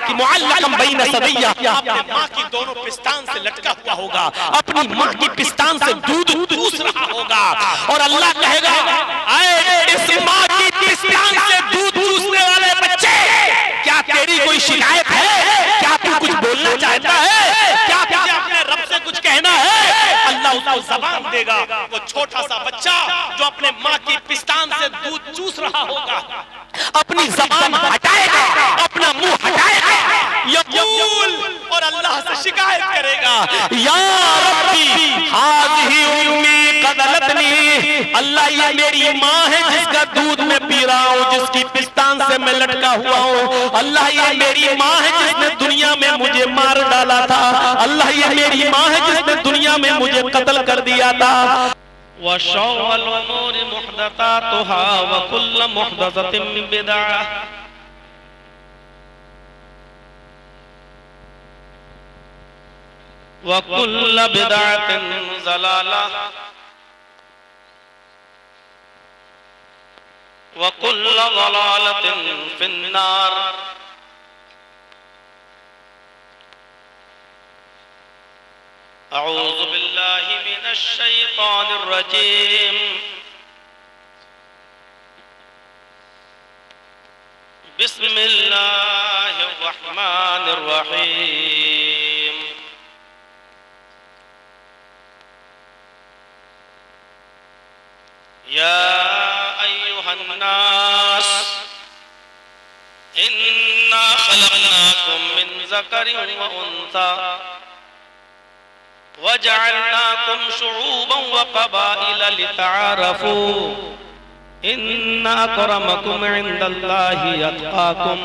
कि मुअल्लक़म बैन सदैया, अपने माँ की दोनों पिस्तान से लटका हुआ होगा, अपनी माँ की पिस्तान से दूध चूस रहा होगा। और अल्लाह कहेगा, ऐ इस माँ की पिस्तान से दूध चूसने वाले बच्चे, क्या तेरी कोई शिकायत है? क्या तू कुछ बोलना चाहता है? क्या तुझे अपने रब से कुछ कहना है? अल्लाह उसको जबान देगा। वो छोटा सा बच्चा जो अपने माँ की पिस्तान से दूध चूस रहा होगा, अपनी जबान हटाएगा, अपना मुंह हटाएगा, यकूल, और अल्लाह से शिकायत करेगा, या रब्बी हाज़िही उम्मी क़दलतनी, अल्लाह ये मेरी माँ है जिसका दूध मैं पी रहा हूँ, जिसकी पिस्तान से मैं लटका हुआ हूँ। अल्लाह ये मेरी माँ है जिसने दुनिया में मुझे मार डाला था। अल्लाह ये मेरी माँ है जिसने दुनिया में मुझे कत्ल कर दिया था। वशर्रुल उमूरि मुहदसातुहा व कुल्लु मुहदसतिन बिदअह व कुल्लु बिदअतिन ज़लालह व कुल्लु ज़लालतिन फिन्नार। अऊज़ु बिल्लाहि मिनश शैतानिर रजीम। बिस्मिल्लाहिर रहमानिर रहीम। या अय्युहन नास इन्ना खलक़नाकुम मिन ज़करिन व उन्सा वजअलनाकुम शुऊबन व क़बाइल लितआरफू इन्ना अक्रमकुम इंदल्लाहि अत्क़ाकुम।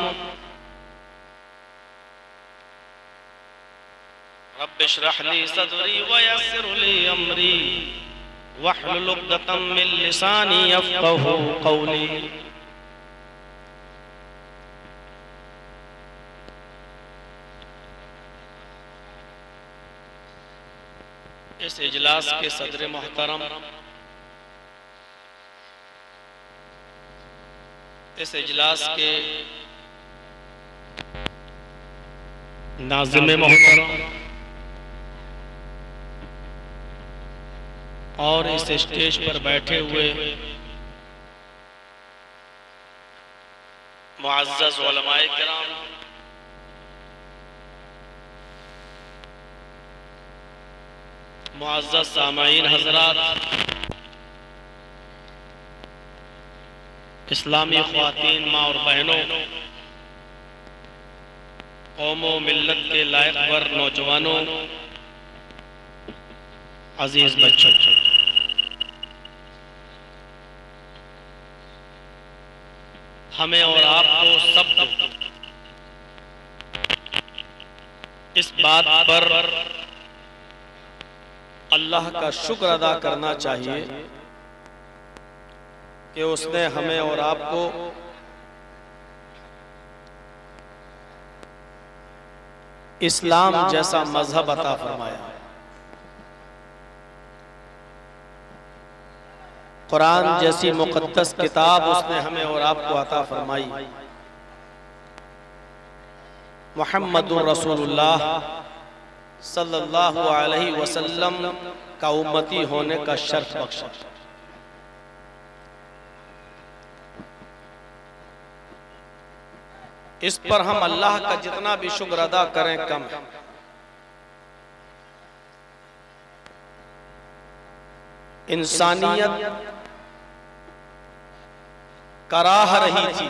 रब्बि इश्रह ली सदरी व यस्सिर ली अमरी वहलुल उक़दतम मिन लिसानी यफ़क़हू क़ौली। इस इजलास के सदर मोहतरम, इस इजलास के नाज़िम मोहतरम और इस स्टेज पर बैठे हुए मुअज़्ज़ज़ उलमाए किराम, मुअज़्ज़ज़ सामाईन हज़रात, इस्लामी ख़वातीन माँ और बहनों, कौमों मिल्लत के लायक वर नौजवानों, अजीज बच्चों, हमें और आपको सबको इस बात पर अल्लाह का शुक्र अदा करना चाहिए कि उसने हमें और आपको इस्लाम जैसा मजहब अता फरमाया। कुरान जैसी मुक़द्दस किताब उसने हमें और आपको अता फरमाई। मुहम्मदुर रसूलुल्लाह सल्लल्लाहु अलैहि वसल्लम का उम्मती होने का शर्फ बख्शा। इस पर हम अल्लाह का जितना भी शुक्र अदा करें कम है। इंसानियत कराह रही थी,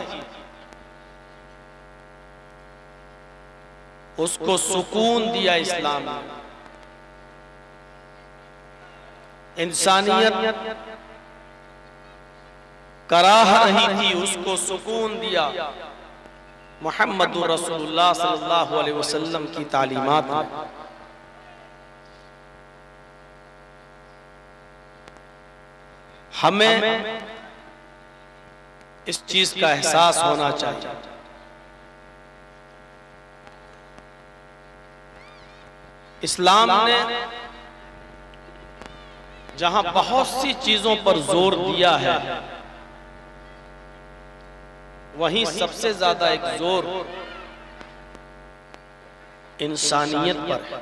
उसको सुकून दिया इस्लाम ने। इंसानियत कराह रही थी, उसको सुकून दिया मुहम्मदुर रसूलुल्लाह सल्लल्लाहु अलैहि वसल्लम की तालीमात में। हमें इस चीज का एहसास होना चाहिए। इस्लाम ने जहां बहुत सी चीजों पर जोर दिया है, वहीं सबसे ज्यादा एक जोर इंसानियत पर है।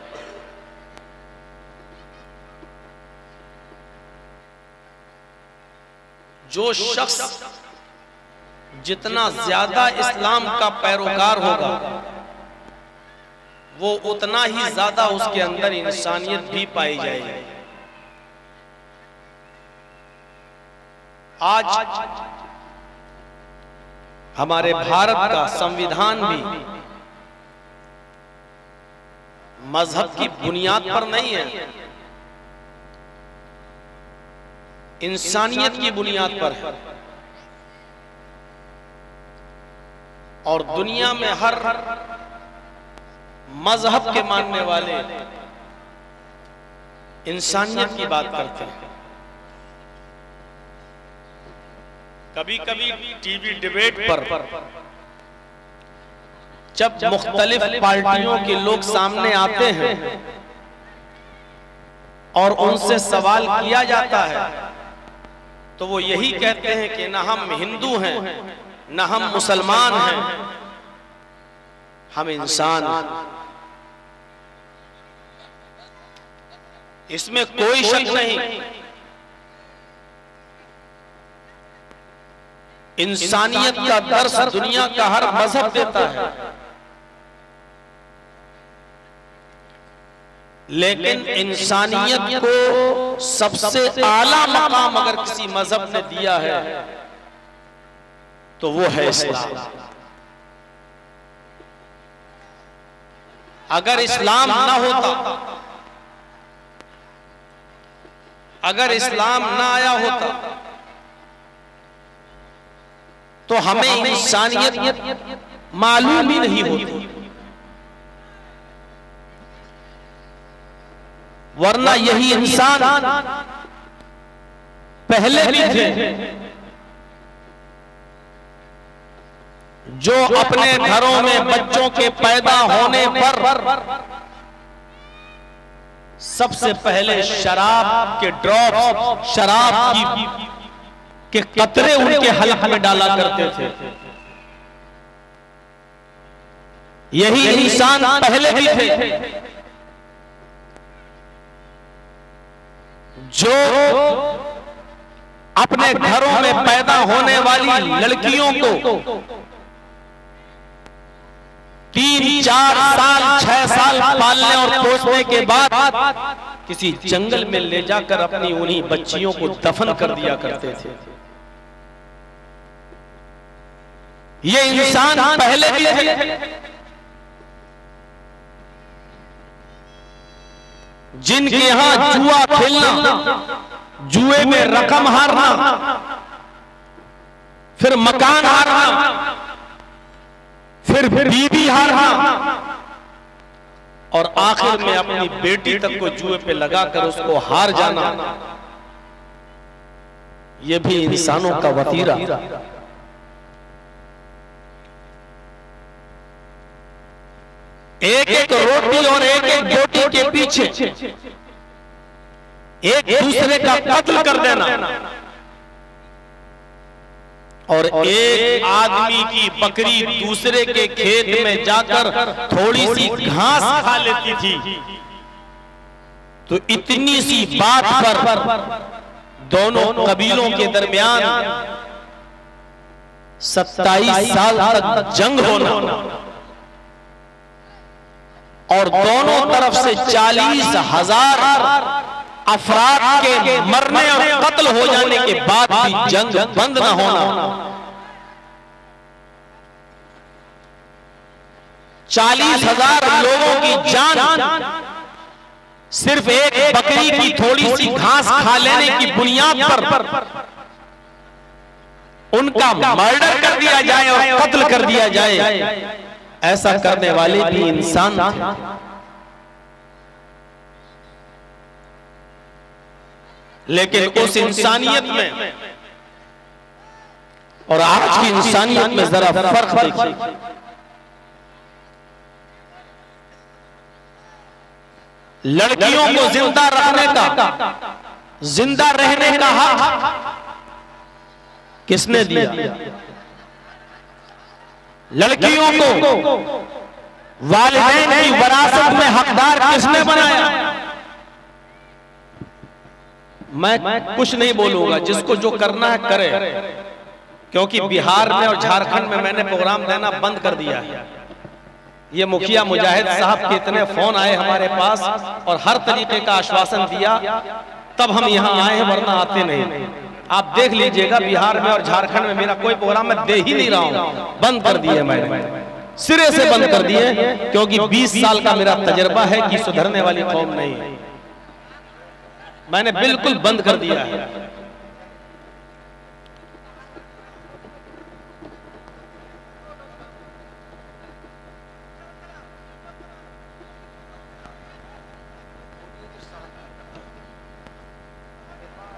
जो शख्स जितना ज्यादा इस्लाम का पैरोकार होगा वो उतना ही ज्यादा उसके अंदर इंसानियत भी पाई जाएगी। आज हमारे भारत का संविधान भी मजहब की बुनियाद पर नहीं है, इंसानियत की बुनियाद पर है। और दुनिया में हर मजहब के मानने वाले इंसानियत की बात करते हैं। कभी कभी टीवी डिबेट पर जब मुख्तलिफ पार्टियों के लोग सामने आते हैं और उनसे सवाल किया जाता है तो वो यही कहते हैं कि न हम हिंदू हैं न हम मुसलमान हैं, हम इंसान हैं। इसमें कोई शक नहीं, इंसानियत का दर्स दुनिया का हर मजहब देता है, लेकिन इंसानियत को सबसे आला मकाम अगर किसी मजहब ने दिया है तो वो है इस्लाम। अगर इस्लाम ना होता, अगर इस्लाम ना आया होता तो हमें इंसानियत मालूम ही नहीं होती। वरना यही इंसान पहले भी थे जो अपने घरों में बच्चों के पैदा होने पर सबसे पहले शराब के ड्रॉप, शराब के कतरे उनके हलक में डाला करते थे। यही इंसान पहले भी थे जो अपने घरों में पैदा होने वाली लड़कियों को 3-4 साल 6 साल पालने और पोसने के बाद किसी जंगल में ले जाकर अपनी उन्हीं बच्चियों को दफन कर दिया करते थे। ये इंसान पहले भी थे जिनके यहां जुआ खेलना, जुए में रकम हारना, फिर मकान हारना, फिर बीबी हारना और आखिर में अपनी बेटी तक को जुए पे लगाकर उसको हार जाना, यह भी इंसानों का वतीरा। एक एक रोटी और एक एक बोटी के पीछे एक दूसरे का कत्ल कर देना और एक आदमी की बकरी दूसरे के खेत में जाकर थोड़ी सी घास खा लेती थी तो इतनी सी बात पर दोनों कबीलों के दरमियान 27 साल तक जंग होना और दोनों तरफ से 40,000 अफराद के मरने और कत्ल हो जाने के बाद भी जंग बंद न होना। 40,000 लोगों की जान सिर्फ एक बकरी की थोड़ी सी घास खा लेने की बुनियाद पर उनका मर्डर कर दिया जाए और कत्ल कर दिया जाए, ऐसा करने वाले भी इंसान थे। लेकिन उस इंसानियत में और आज की इंसानियत में जरा फर्क देखिए। लड़कियों को जिंदा रखने का, जिंदा रहने का हक किसने दिया? लड़कियों को वालिदैन की विरासत में हकदार किसने बनाया? मैं कुछ नहीं बोलूंगा, जिसको जो करना है करे, क्योंकि बिहार में और झारखंड में मैंने प्रोग्राम देना बंद कर दिया है। ये मुखिया मुजाहिद साहब के इतने फोन आए हमारे पास और हर तरीके का आश्वासन दिया, तब हम यहाँ आए हैं, वरना आते नहीं। आप देख लीजिएगा बिहार में और झारखंड में मेरा कोई प्रोग्राम मैं दे ही नहीं रहा हूँ, बंद कर दिए, मैंने सिरे से बंद कर दिए, क्योंकि 20 साल का मेरा तजर्बा है कि सुधरने वाली कौम नहीं है। मैंने बिल्कुल बंद कर दिया है।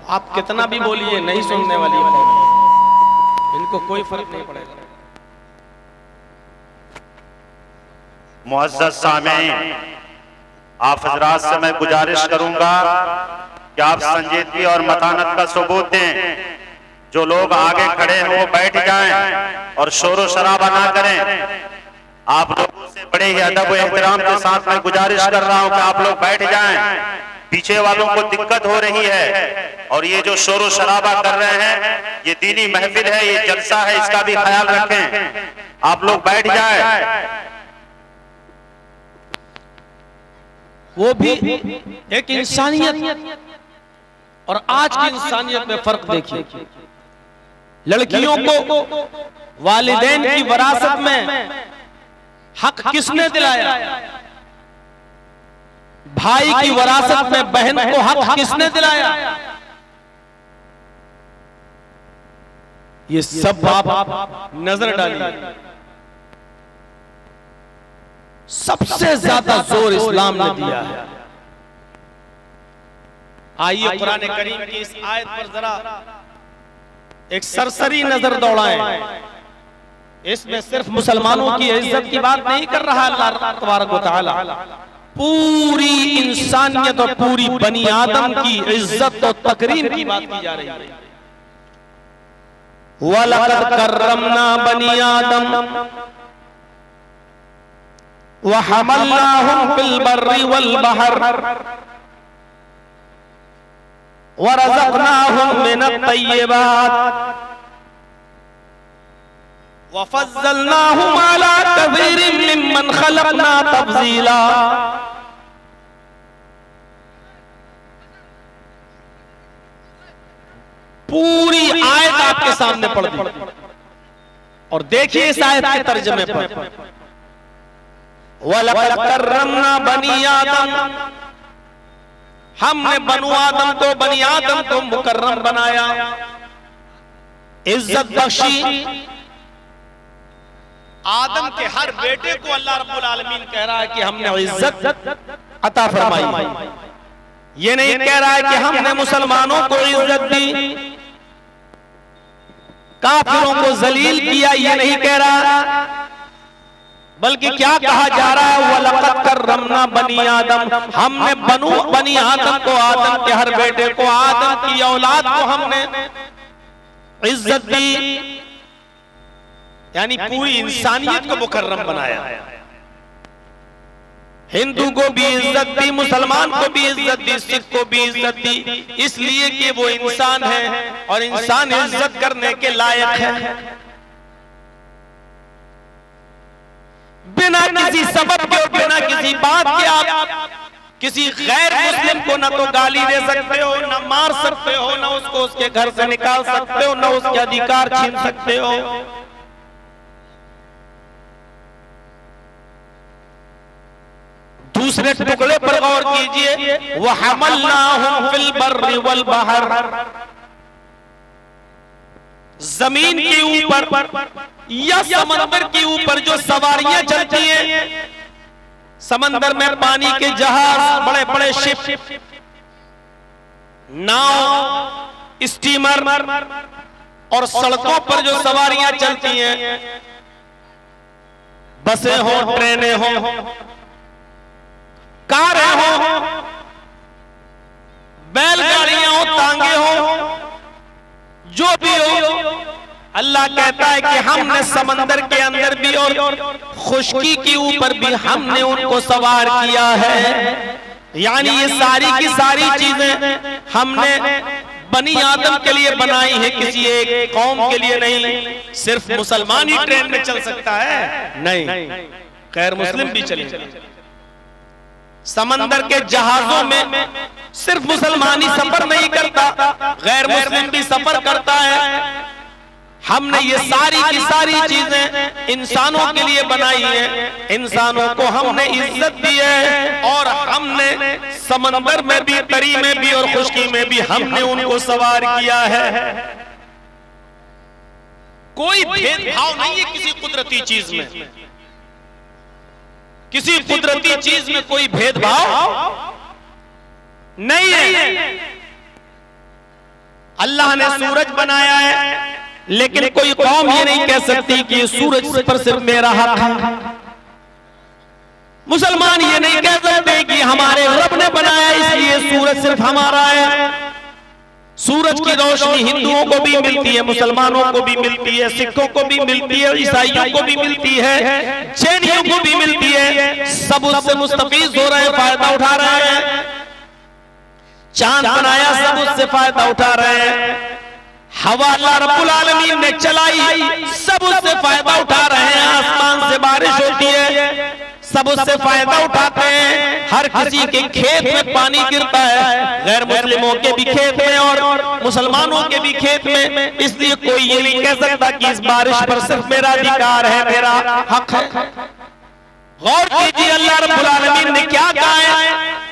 आप कितना भी बोलिए, नहीं सुनने वाली कौम, इनको कोई फर्क नहीं पड़ेगा। मुअज़्ज़ज़ सामीन, आप हज़रात से मैं गुजारिश करूंगा कि आप संजीदगी और मतानत का सबूत दें। जो लोग आगे खड़े हैं वो बैठ जाएं और शोर शराबा ना करें। आप लोगों से बड़े ही अदब और एहतराम के साथ मैं गुजारिश कर रहा हूं कि आप लोग बैठ जाएं। पीछे वालों को दिक्कत हो रही है और ये जो शोर शराबा कर रहे हैं, ये दीनी महफिल है, ये जलसा है, इसका भी ख्याल रखें। आप लोग बैठ जाएं। वो भी एक इंसानियत और आज की इंसानियत में फर्क देखिए। लड़कियों को वालिदैन की विरासत में हक किसने दिलाया? भाई की विरासत में बहन को हक किसने दिलाया? ये सब आप नजर डालिए। सबसे ज्यादा जोर इस्लाम ने दिया है। आइए कुरान करीम की इस आयत पर जरा एक सरसरी नजर दौड़ाएं। इसमें सिर्फ मुसलमानों की इज्जत की बात नहीं कर रहा अल्लाह तबारक व तआला, पूरी इंसानियत और पूरी बनी आदम की इज्जत और तकरीम की बात की जा रही है। वलक़द कर्रमना बनी आदम वहमलनाहुम फिल बर्रि वल बहर वरज़क़नाहुम मिनत तय्यिबात वफ़ज़्ज़लनाहुम अला कसीरिम मिम्मन ख़लक़ना तफ़ज़ीला। पूरी आयत आपके सामने पढ़ दी और देखिए इस आयत के तर्जुमे पर, वलक़द कर्रमना बनी आदम, हमने बनु आदम को, बनी आदम को मुकर्रम बनाया, इज्जत बख्शी। आदम के हर बेटे को अल्लाह रब्बुल आलमीन कह रहा है कि हमने इज्जत अता फरमाई। ये नहीं कह रहा है कि हमने मुसलमानों को इज्जत दी, काफिरों को जलील किया, ये नहीं कह रहा, बल्कि क्या कहा जा रहा है? वलक़द कर्रमना बनी आदम, हमने बनी आदम को, आदम के हर बेटे को, आदम की औलाद को हमने इज्जत दी, यानी पूरी इंसानियत को मुकर्रम बनाया। हिंदू को भी इज्जत दी, मुसलमान को भी इज्जत दी, सिख को भी इज्जत दी, इसलिए कि वो इंसान है और इंसान इज्जत करने के लायक है। बिना किसी सबब के और बिना किसी बात के आप किसी गैर मुस्लिम को न तो गाली दे सकते हो, न मार सकते हो, न उसको उसके घर से निकाल सकते हो, न उसके अधिकार छीन सकते हो। दूसरे टुकड़े पर गौर कीजिए, वहमलनाहुम फिल बर्रि वल बहर, जमीन के ऊपर या समंदर के ऊपर जो सवारियां चलती हैं, समंदर में पानी के जहाज, बड़े बड़े शिप, नाव, स्टीमर और सड़कों पर जो सवारियां चलती हैं, बसें हो, ट्रेनें हो, कारें हो, बैलगाड़ियां हो, तांगे हो, जो भी हो, अल्लाह कहता है कि हमने समंदर के अंदर भी और खुश्की के ऊपर भी हमने उनको सवार किया है। यानी ये सारी की सारी चीजें हमने बनी आदम के लिए बनाई है, किसी एक कौम के लिए नहीं। सिर्फ मुसलमान ही ट्रेन में चल सकता है? नहीं, गैर मुस्लिम भी चले। समंदर के जहाजों में सिर्फ मुसलमान ही सफर नहीं करता, गैर मुस्लिम भी सफर करता है। हमने ये सारी की सारी चीजें इंसानों के लिए बनाई है, इंसानों को हमने इज्जत दी है, और हमने समंदर में भी, तरी में भी और खुश्की में भी हमने उनको सवार किया है। कोई भेदभाव नहीं है किसी कुदरती चीज में, किसी कुदरती चीज में कोई भेदभाव नहीं है। अल्लाह ने सूरज बनाया है, लेकिन कोई कौम ये नहीं कह सकती कि सूरज पर सिर्फ मेरा हक है। मुसलमान ये नहीं कह सकते कि हमारे रब ने बनाया इसलिए सूरज सिर्फ हमारा है। सूरज की रोशनी हिंदुओं को भी मिलती है, मुसलमानों को भी मिलती है, सिखों को भी मिलती है, ईसाइयों को भी मिलती है, जैनियों को भी मिलती है। सब उससे मुस्तफीज हो रहे हैं, फायदा उठा रहे हैं। चांद बनाया, सब उससे फायदा उठा रहे हैं। हवा अल्लाह रब्बुल आलमीन ने चलाई, सब उससे फायदा उठा रहे हैं। आसमान से बारिश होती है, सब उससे फायदा उठाते हैं। हर किसी के खेत में पानी गिरता है, गैर मुस्लिमों के भी खेत में और मुसलमानों के भी खेत में। इसलिए कोई ये नहीं कह सकता कि इस बारिश पर सिर्फ मेरा अधिकार है, मेरा हक है। गौर कीजिए अल्लाह रब्बुल आलमीन ने क्या कहा है,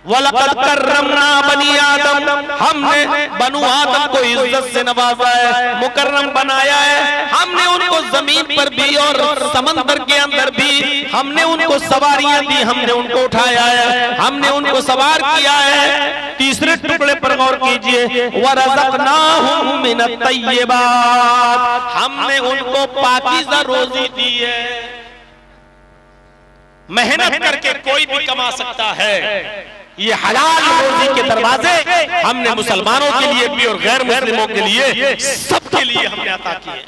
वलक़द कर्रमना बनी आदम, हमने बनु आदम को इज्जत से नवाजा है, मुकर्रम बनाया है। हमने उनको जमीन पर भी और समंदर के अंदर भी हमने उनको सवारियां दी, हमने उनको उठाया है, हमने उनको सवार किया है। तीसरे टुकड़े पर गौर कीजिए, वरज़क़नाहुम मिनत तय्यिबात, हमने उनको पाकीज़ा रोजी दी है। मेहनत करके कोई भी कमा सकता है, ये हलाल रोजी के दरवाजे हमने मुसलमानों के लिए भी और गैर मुस्लिमों के लिए, सबके लिए हमने अता किए।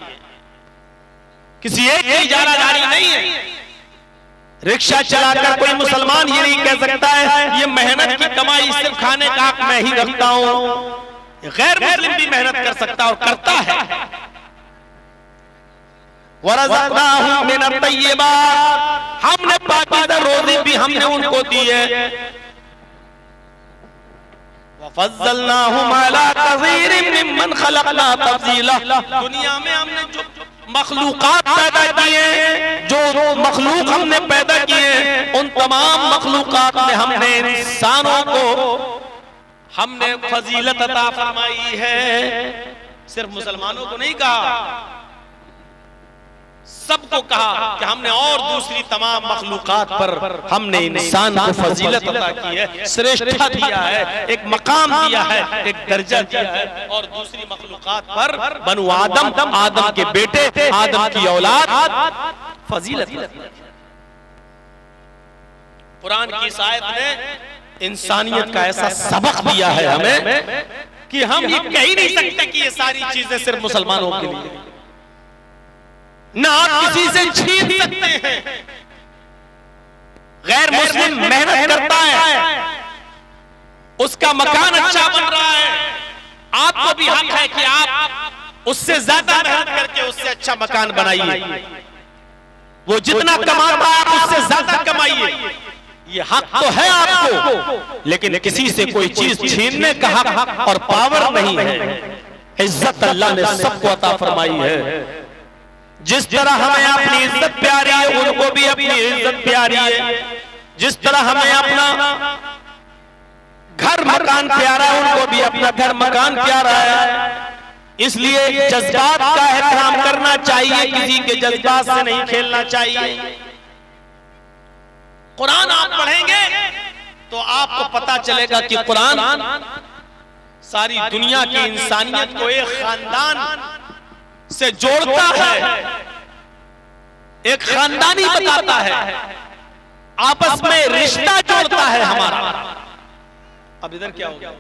किसी एक की इजारादारी नहीं है। रिक्शा चलाकर कोई मुसलमान ये नहीं कह सकता है ये मेहनत की कमाई सिर्फ खाने का हक मैं ही रखता हूं। गैर मुस्लिम भी मेहनत कर सकता और करता है। वरज़क़नाहुम मिनत तय्यिबात, हमने पाकीज़ा रोजी भी हमने उनको दी है। वफ़ज़्ज़लनाहुम अला कसीरिम मिम्मन खलक़ना तफ़ज़ीला, दुनिया में हमने जो मखलूक़ात पैदा किए, जो मखलूक हमने पैदा किए, उन तमाम मखलूक़ात में हमने इंसानों को हमने फजीलत अता फरमाई है। सिर्फ मुसलमानों को नहीं कहा, सबको कहा कि हमने और दूसरी तमाम मखलूकात पर हमने इंसान को फजीलत अता की है, श्रेष्ठता दिया है, एक मकाम दिया है, एक दर्जा दिया है। और दूसरी मखलूकात पर बनु आदम, आदम के बेटे, आदम की औलाद फजीलत। कुरान की इस आयत ने इंसानियत का ऐसा सबक दिया है हमें कि हम ये कह ही नहीं सकते कि ये सारी चीजें सिर्फ मुसलमानों के लिए, ना आप किसी से छीन सकते हैं। गैर मुस्लिम मेहनत करता है, उसका मकान अच्छा बन रहा है, आपको भी हक है कि आप उससे ज्यादा मेहनत करके उससे अच्छा मकान बनाइए। वो जितना कमाता है आप उससे ज्यादा कमाइए, ये हक तो है आपको। लेकिन किसी से कोई चीज छीनने का हक और पावर नहीं है। इज्जत अल्लाह ने सबको अता फरमाई है। जिस तरह हमें अपनी इज्जत प्यारी है, उनको भी अपनी इज्जत प्यारी है। जिस तरह हमें अपना घर मकान प्यारा है, उनको भी अपना घर मकान प्यारा है। इसलिए जज्बात का एहतराम करना चाहिए, किसी के जज्बात से नहीं खेलना चाहिए। कुरान आप पढ़ेंगे तो आपको पता चलेगा कि कुरान सारी दुनिया की इंसानियत को एक खानदान से जोड़ता है, एक खानदानी बताता है, आपस में रिश्ता जोड़ता है हमारा। अब इधर क्या हो गया?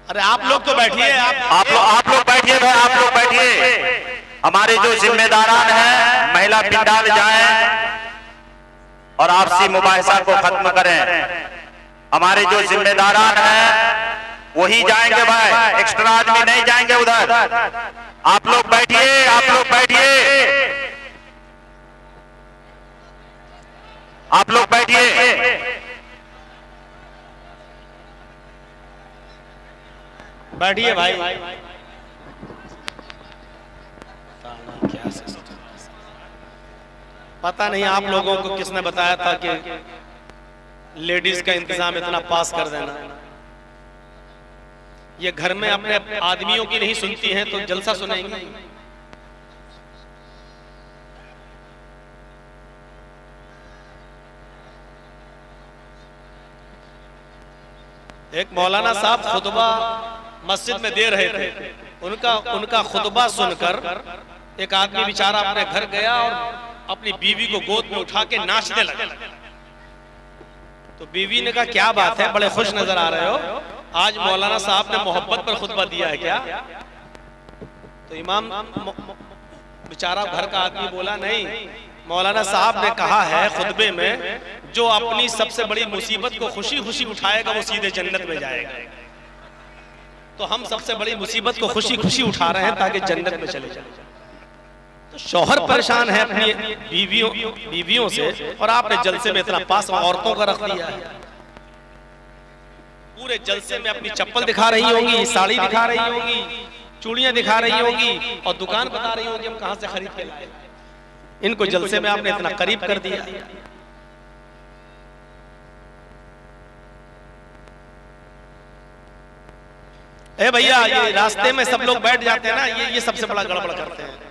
अरे आप लोग तो बैठिए, आप लोग बैठिए भाई, आप लोग बैठिए। हमारे जो जिम्मेदारान हैं महिला पिंडाल जाएं और आपसी मुबाहिसा को खत्म करें। हमारे जो जिम्मेदारान हैं वही जाएंगे भाई, एक्स्ट्रा आदमी नहीं जाएंगे उधर। आप लोग बैठिए, आप लोग बैठिए, आप लोग बैठिए, बैठिए भाई। पता नहीं आप लोगों को किसने बताया था कि लेडीज का इंतजाम इतना पास कर देना। ये घर में अपने आदमियों की नहीं सुनती हैं तो जलसा सुनेंगी। एक मौलाना साहब खुतबा मस्जिद में दे रहे थे, उनका खुतबा सुनकर एक आदमी बेचारा अपने घर गया और अपनी बीवी को गोद में उठा के नाचने लगा। तो बीवी ने कहा क्या बात है, बड़े खुश नजर आ रहे हो, आज मौलाना साहब ने मोहब्बत पर खुतबा दिया है क्या? तो इमाम बेचारा घर का आदमी बोला नहीं, मौलाना साहब ने कहा है खुतबे में जो अपनी सबसे बड़ी मुसीबत को खुशी खुशी उठाएगा वो सीधे जन्नत में जाएगा। तो हम सबसे बड़ी मुसीबत को खुशी खुशी उठा रहे हैं ताकि जन्नत में चले जाए। तो शौहर परेशान है अपनी बीवियों से और आपने जलसे में इतना पास औरतों का रख दिया है। पूरे जलसे में अपनी चप्पल दिखा रही होंगी, साड़ी दिखा रही होंगी, चूड़ियां दिखा रही होंगी और दुकान बता रही होंगी हम कहां से खरीद के लाए। इनको जलसे में आपने इतना करीब कर दिया। ए भैया, ये रास्ते में सब लोग बैठ जाते हैं ना, ये सबसे बड़ा गड़बड़ करते हैं।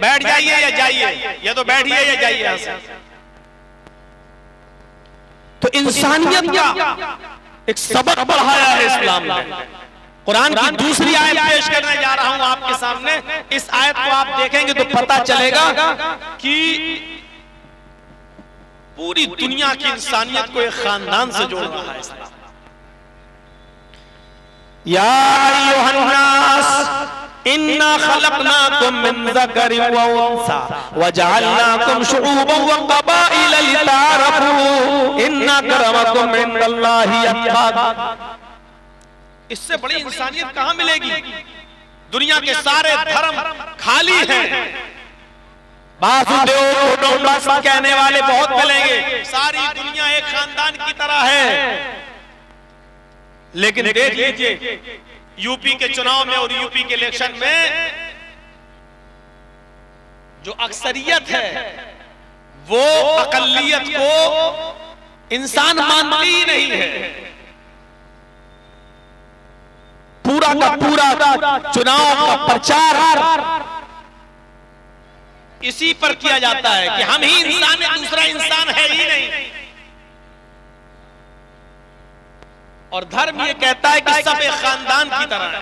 बैठ जाइए या जाइए, या तो बैठिए या जाइए यहां से। तो इंसानियत का एक सबक पढ़ाया है इस्लाम ने। कुरान की दूसरी आयत पेश करने जा रहा हूं आपके सामने। इस आयत को आप देखेंगे तो पता चलेगा कि पूरी दुनिया की इंसानियत को एक खानदान से जोड़ रहा है इस्लाम। या अय्युहन्नास इन्ना खलकनाकुम मिन ज़करिन व उन्सा व जअलनाकुम शुऊबन व क़बाइल लिताअरफू इन्ना अक्रमकुम इंदल्लाहि अत्क़ाकुम। इससे बड़ी इंसानियत कहां मिलेगी? दुनिया के सारे धर्म खाली हैं। वासुदेव कुटुंबकम कहने वाले बहुत मिलेंगे, सारी दुनिया एक खानदान की तरह है। लेकिन देख लीजिए यूपी के चुनाव में और यूपी के इलेक्शन में जो अक्सरियत है वो अकलियत को इंसान मानती ही नहीं है। पूरा का पूरा चुनाव का प्रचार इसी पर किया जाता है कि हम ही इंसान हैं, दूसरा इंसान है ही नहीं। और धर्म ये कहता है कि सब एक खानदान की तरह है।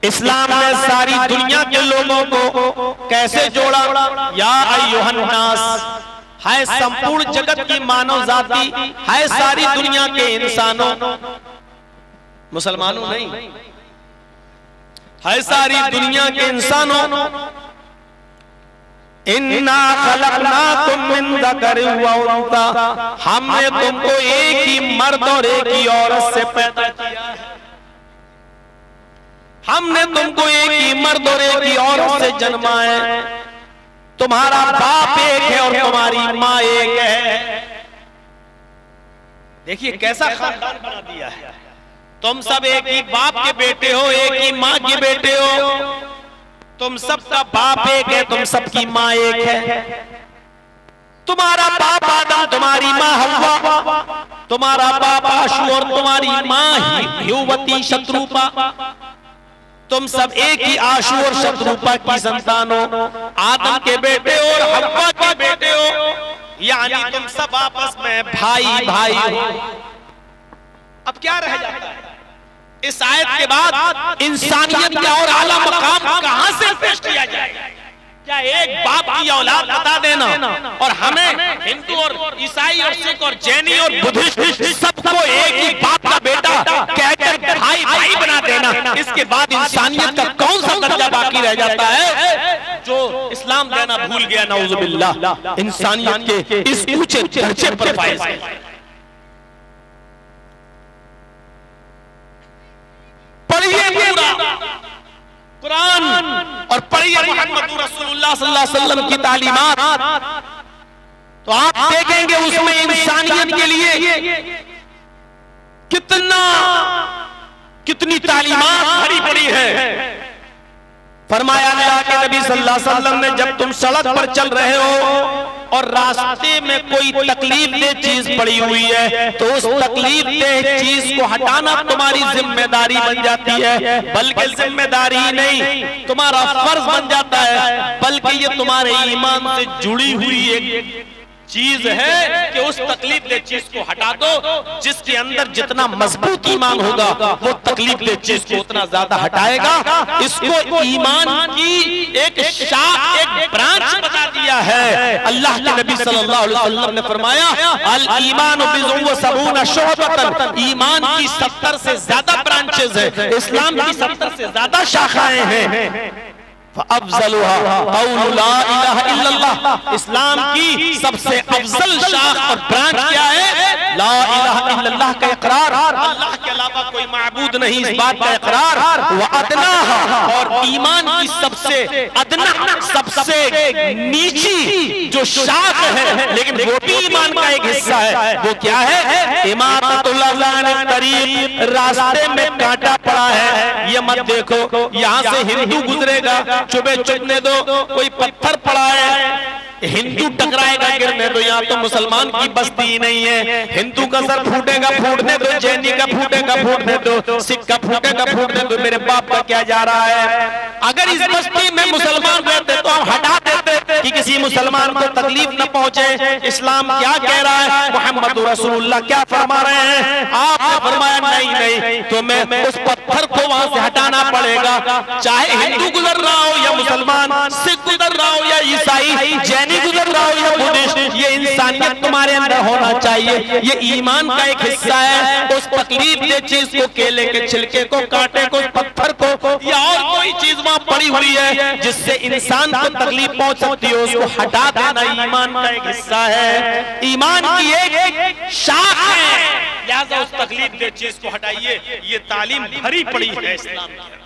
इस्लाम ने सारी दुनिया के लोगों को कैसे जोड़ा? या अय्युहन्नास, है संपूर्ण जगत की मानव जाति, है सारी दुनिया के इंसानों, मुसलमानों नहीं, है सारी दुनिया के इंसानों। इन्ना खलकनाकुम मिन ज़करिन व उन्सा, हमने तुमको एक ही मर्द और एक ही औरत से पैदा किया है। हमने तुमको एक ही मर्द और एक ही औरत से जन्मा है। तुम्हारा बाप एक है और तुम्हारी माँ एक है। देखिए कैसा खानदान बना दिया है। तुम सब एक ही बाप के बेटे हो, एक ही माँ के बेटे हो। तुम सबका बाप एक है, तुम सबकी माँ एक है। तुम्हारा बाप आदम, तुम्हारी माँ हव्वा, तुम्हारा बाप आशू और तुम्हारी माँ युवती शत्रुपा। तुम सब एक ही आशू और शत्रुपा की संतान हो, आदम के बेटे हो और हव्वा के बेटे हो, यानी तुम सब आपस में भाई भाई हो। अब क्या रह जाता है? इस आयत के बाद इंसानियत का और आला मकाम कहां से पेश किया जाएगा? क्या एक बाप की औलाद बता देना और हमें हिंदू और ईसाई और सिख और जैनी और बुद्धिस्ट सबको एक ही बाप का बेटा कहकर भाई भाई बना देना, इसके बाद इंसानियत का कौन सा दर्जा बाकी रह जाता है जो इस्लाम देना भूल गया। नाउजुबिल्लाह, इंसानियत के इस ऊंचे दर्जे पर फाइज पढ़िए पूरा कुरान और पढ़िए मोहम्मद रसूलुल्लाह सल्लल्लाहु अलैहि वसल्लम की तालीमात, तो आप देखेंगे उसमें इंसानियत के लिए कितनी तालीमात भरी पड़ी है। फरमाया अल्लाह के नबी सल्लल्लाहु अलैहि वसल्लम ने, जब तुम सड़क पर चल रहे हो और रास्ते में कोई तकलीफ दे चीज पड़ी हुई है तो उस तकलीफ दे चीज को हटाना तुम्हारी जिम्मेदारी बन जाती है, बल्कि जिम्मेदारी ही नहीं तुम्हारा फर्ज बन जाता है, बल्कि ये तुम्हारे ईमान से जुड़ी हुई एक चीज है कि उस तकलीफ दे चीज को हटा दो। जिसके अंदर जितना मजबूत ईमान होगा वो तकलीफ दे चीज को उतना ज्यादा हटाएगा। इसको ईमान की एक शाख, एक ब्रांच बता दिया है। अल्लाह के नबी सल्लल्लाहु अलैहि वसल्लम ने फरमाया, अल ईमान बिज़ुन व सबून शुअबतन, ईमान की 70 से ज्यादा ब्रांचेस है, इस्लाम की 70 से ज्यादा शाखाएं हैं। अफजलुहा क़ौलु ला इलाहा इल्लल्लाह, इस्लाम की सबसे अफजल शाख और ब्रांच क्या है? ला इलाहा इल्लल्लाह का इकरार, अल्लाह के अलावा कोई माबूद नहीं, इस बात का इकरार। व अदनाहा, और ईमान की सबसे अदना, सबसे नीची जो शाख है लेकिन वो भी ईमान का एक हिस्सा है, वो क्या है? इमाततुल अज़ान तरीक़, रास्ते में कांटा पड़ा है, ये मत देखो यहाँ से हिंदू गुजरेगा चुभे चुभने दो, कोई पत्थर पड़ा है हिंदू टकराएगा गिरने दो, यहाँ तो मुसलमान की बस्ती नहीं है, हिंदू का सर फूटेगा फूटने दो, जैनी का फूटेगा फूटने दो, सिख का फूटेगा फूटने दो, मेरे बाप का क्या जा रहा है? अगर इस बस्ती में मुसलमान रहते तो हम हटा देते कि किसी मुसलमान को तकलीफ न पहुंचे। इस्लाम क्या कह रहा है? मोहम्मद रसूलुल्लाह क्या फरमा रहे हैं? आपने फरमाया नहीं, तो मैं उस पत्थर को वहां से हटाना पड़ेगा, चाहे हिंदू गुजर रहा हो या मुसलमान, सिख गुजर रहा हो या ईसाई, जैनी गुजर रहा हो या बुद्धिस्ट, ये इंसानियत तुम्हारे अंदर होना चाहिए, ये ईमान का एक हिस्सा है। उस तकलीफ दे चीज को, केले के छिलके को, कांटे को, पत्थर को या और कोई चीज वहां पड़ी हुई है जिससे इंसान को तकलीफ पहुंच सकती है, उसको हटा देना ईमान का एक हिस्सा है, ईमान की एक शाख है। लिहाजा उस तकलीफ दे चीज को हटाइए, ये तालीम भरी पड़ी है इस्लाम के अंदर।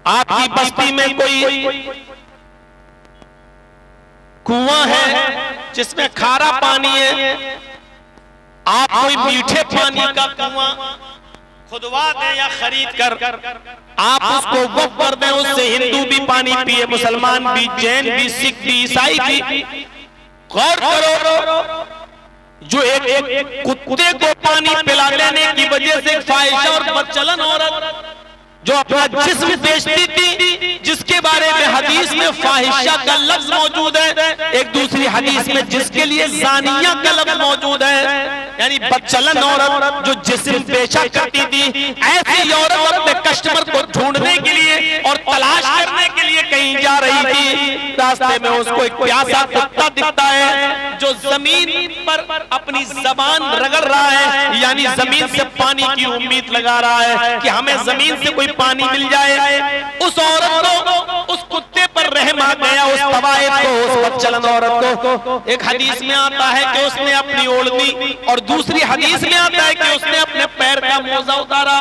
आपकी बस्ती में कोई कुआं है जिसमें खारा पानी है, आप कोई मीठे पानी का कुआं खुदवा दें या खरीद कर आप उसको वक्फ कर दें, उससे हिंदू भी पानी पिए, मुसलमान भी, जैन भी, सिख भी, ईसाई भी। गौर करो, जो एक कुत्ते को पानी पिला देने की वजह से फाहिशा और बदचलन औरत जो अपना जिस्म बेचती थी, जिसके बारे में हदीस में फाहिशा का लफ्ज मौजूद है, एक दूसरी हदीस में जिसके लिए ज़ानिया का लफ्ज मौजूद है, यानी बदचलन औरत जो जिस्म बेचा करती थी, ऐसी औरत अपने कस्टमर को ढूंढने के लिए और तलाश करने के लिए कहीं जा रही थी, रास्ते में उसको एक प्यासा कुत्ता दिखता है जो जमीन पर अपनी जबान रगड़ रहा है, यानी जमीन से पानी की उम्मीद लगा रहा है कि हमें जमीन से कोई पानी मिल जाए। उस औरत को, उस कुत्ते पर रहम आ गया, उस तवायफ को, उस बदचलन औरत को। एक हदीस में आता है कि उसने अपनी ओढ़नी, और दूसरी हदीस में आता है कि उसने अपने पैर का मोजा उतारा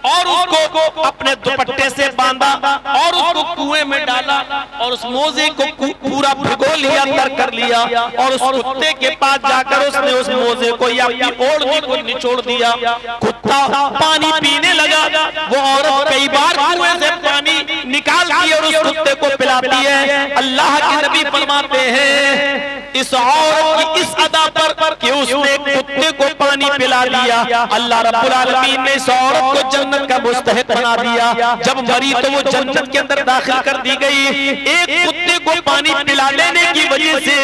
और उसको अपने दुपट्टे से बांधा और उसको कुएं में डाला और उस मोजे को पूरा भिगो लिया, तर कर लिया, और उस कुत्ते के पास जाकर उसने उस मोजे को या अपनी ओढ़नी को निचोड़ दिया। कुत्ता पानी पीने लगा, वो औरत कई बार कुएं से पानी निकालती है और उस कुत्ते को पिलाती है। अल्लाह के नबी फरमाते हैं इस औरत की इस अदा पर कि उसने कुत्ते को पानी पिला दिया, अल्लाह रब्बुल आलमीन ने इस औरत को जन्नत का मुस्तहिक बना दिया। जब मरी तो वो जन्नत के अंदर दाखिल कर दी गई। एक कुत्ते को पानी पिला देने की वजह से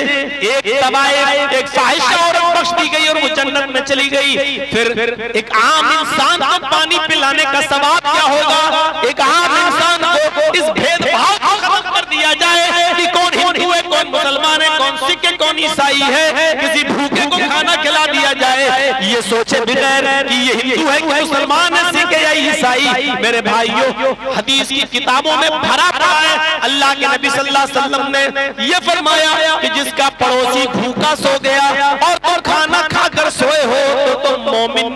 एक तबाह, एक फाहिशा औरत बख्श दी गई और वो जन्नत में चली गई। फिर एक आम इंसान को पानी पिलाने का सवाब होगा एक आम इंसान को इस भेदभाव को खत्म कर दिया जाए कि कौन हिंदू है, कौन मुसलमान है, कौन सिख है, कौन ईसाई है, किसी भूखे को खाना खिला दिया जाए, ये सोचे बगैर कि ये हिंदू है कि मुसलमान है, सिख है या ईसाई। मेरे भाइयों, हदीस की किताबों में भरा पड़ा है, अल्लाह के नबी सल्लल्लाहु अलैहि वसल्लम ने ये फरमाया कि जिसका पड़ोसी भूखा सो गया और तुम खाना खाकर सोए हो तो तुम मोमिन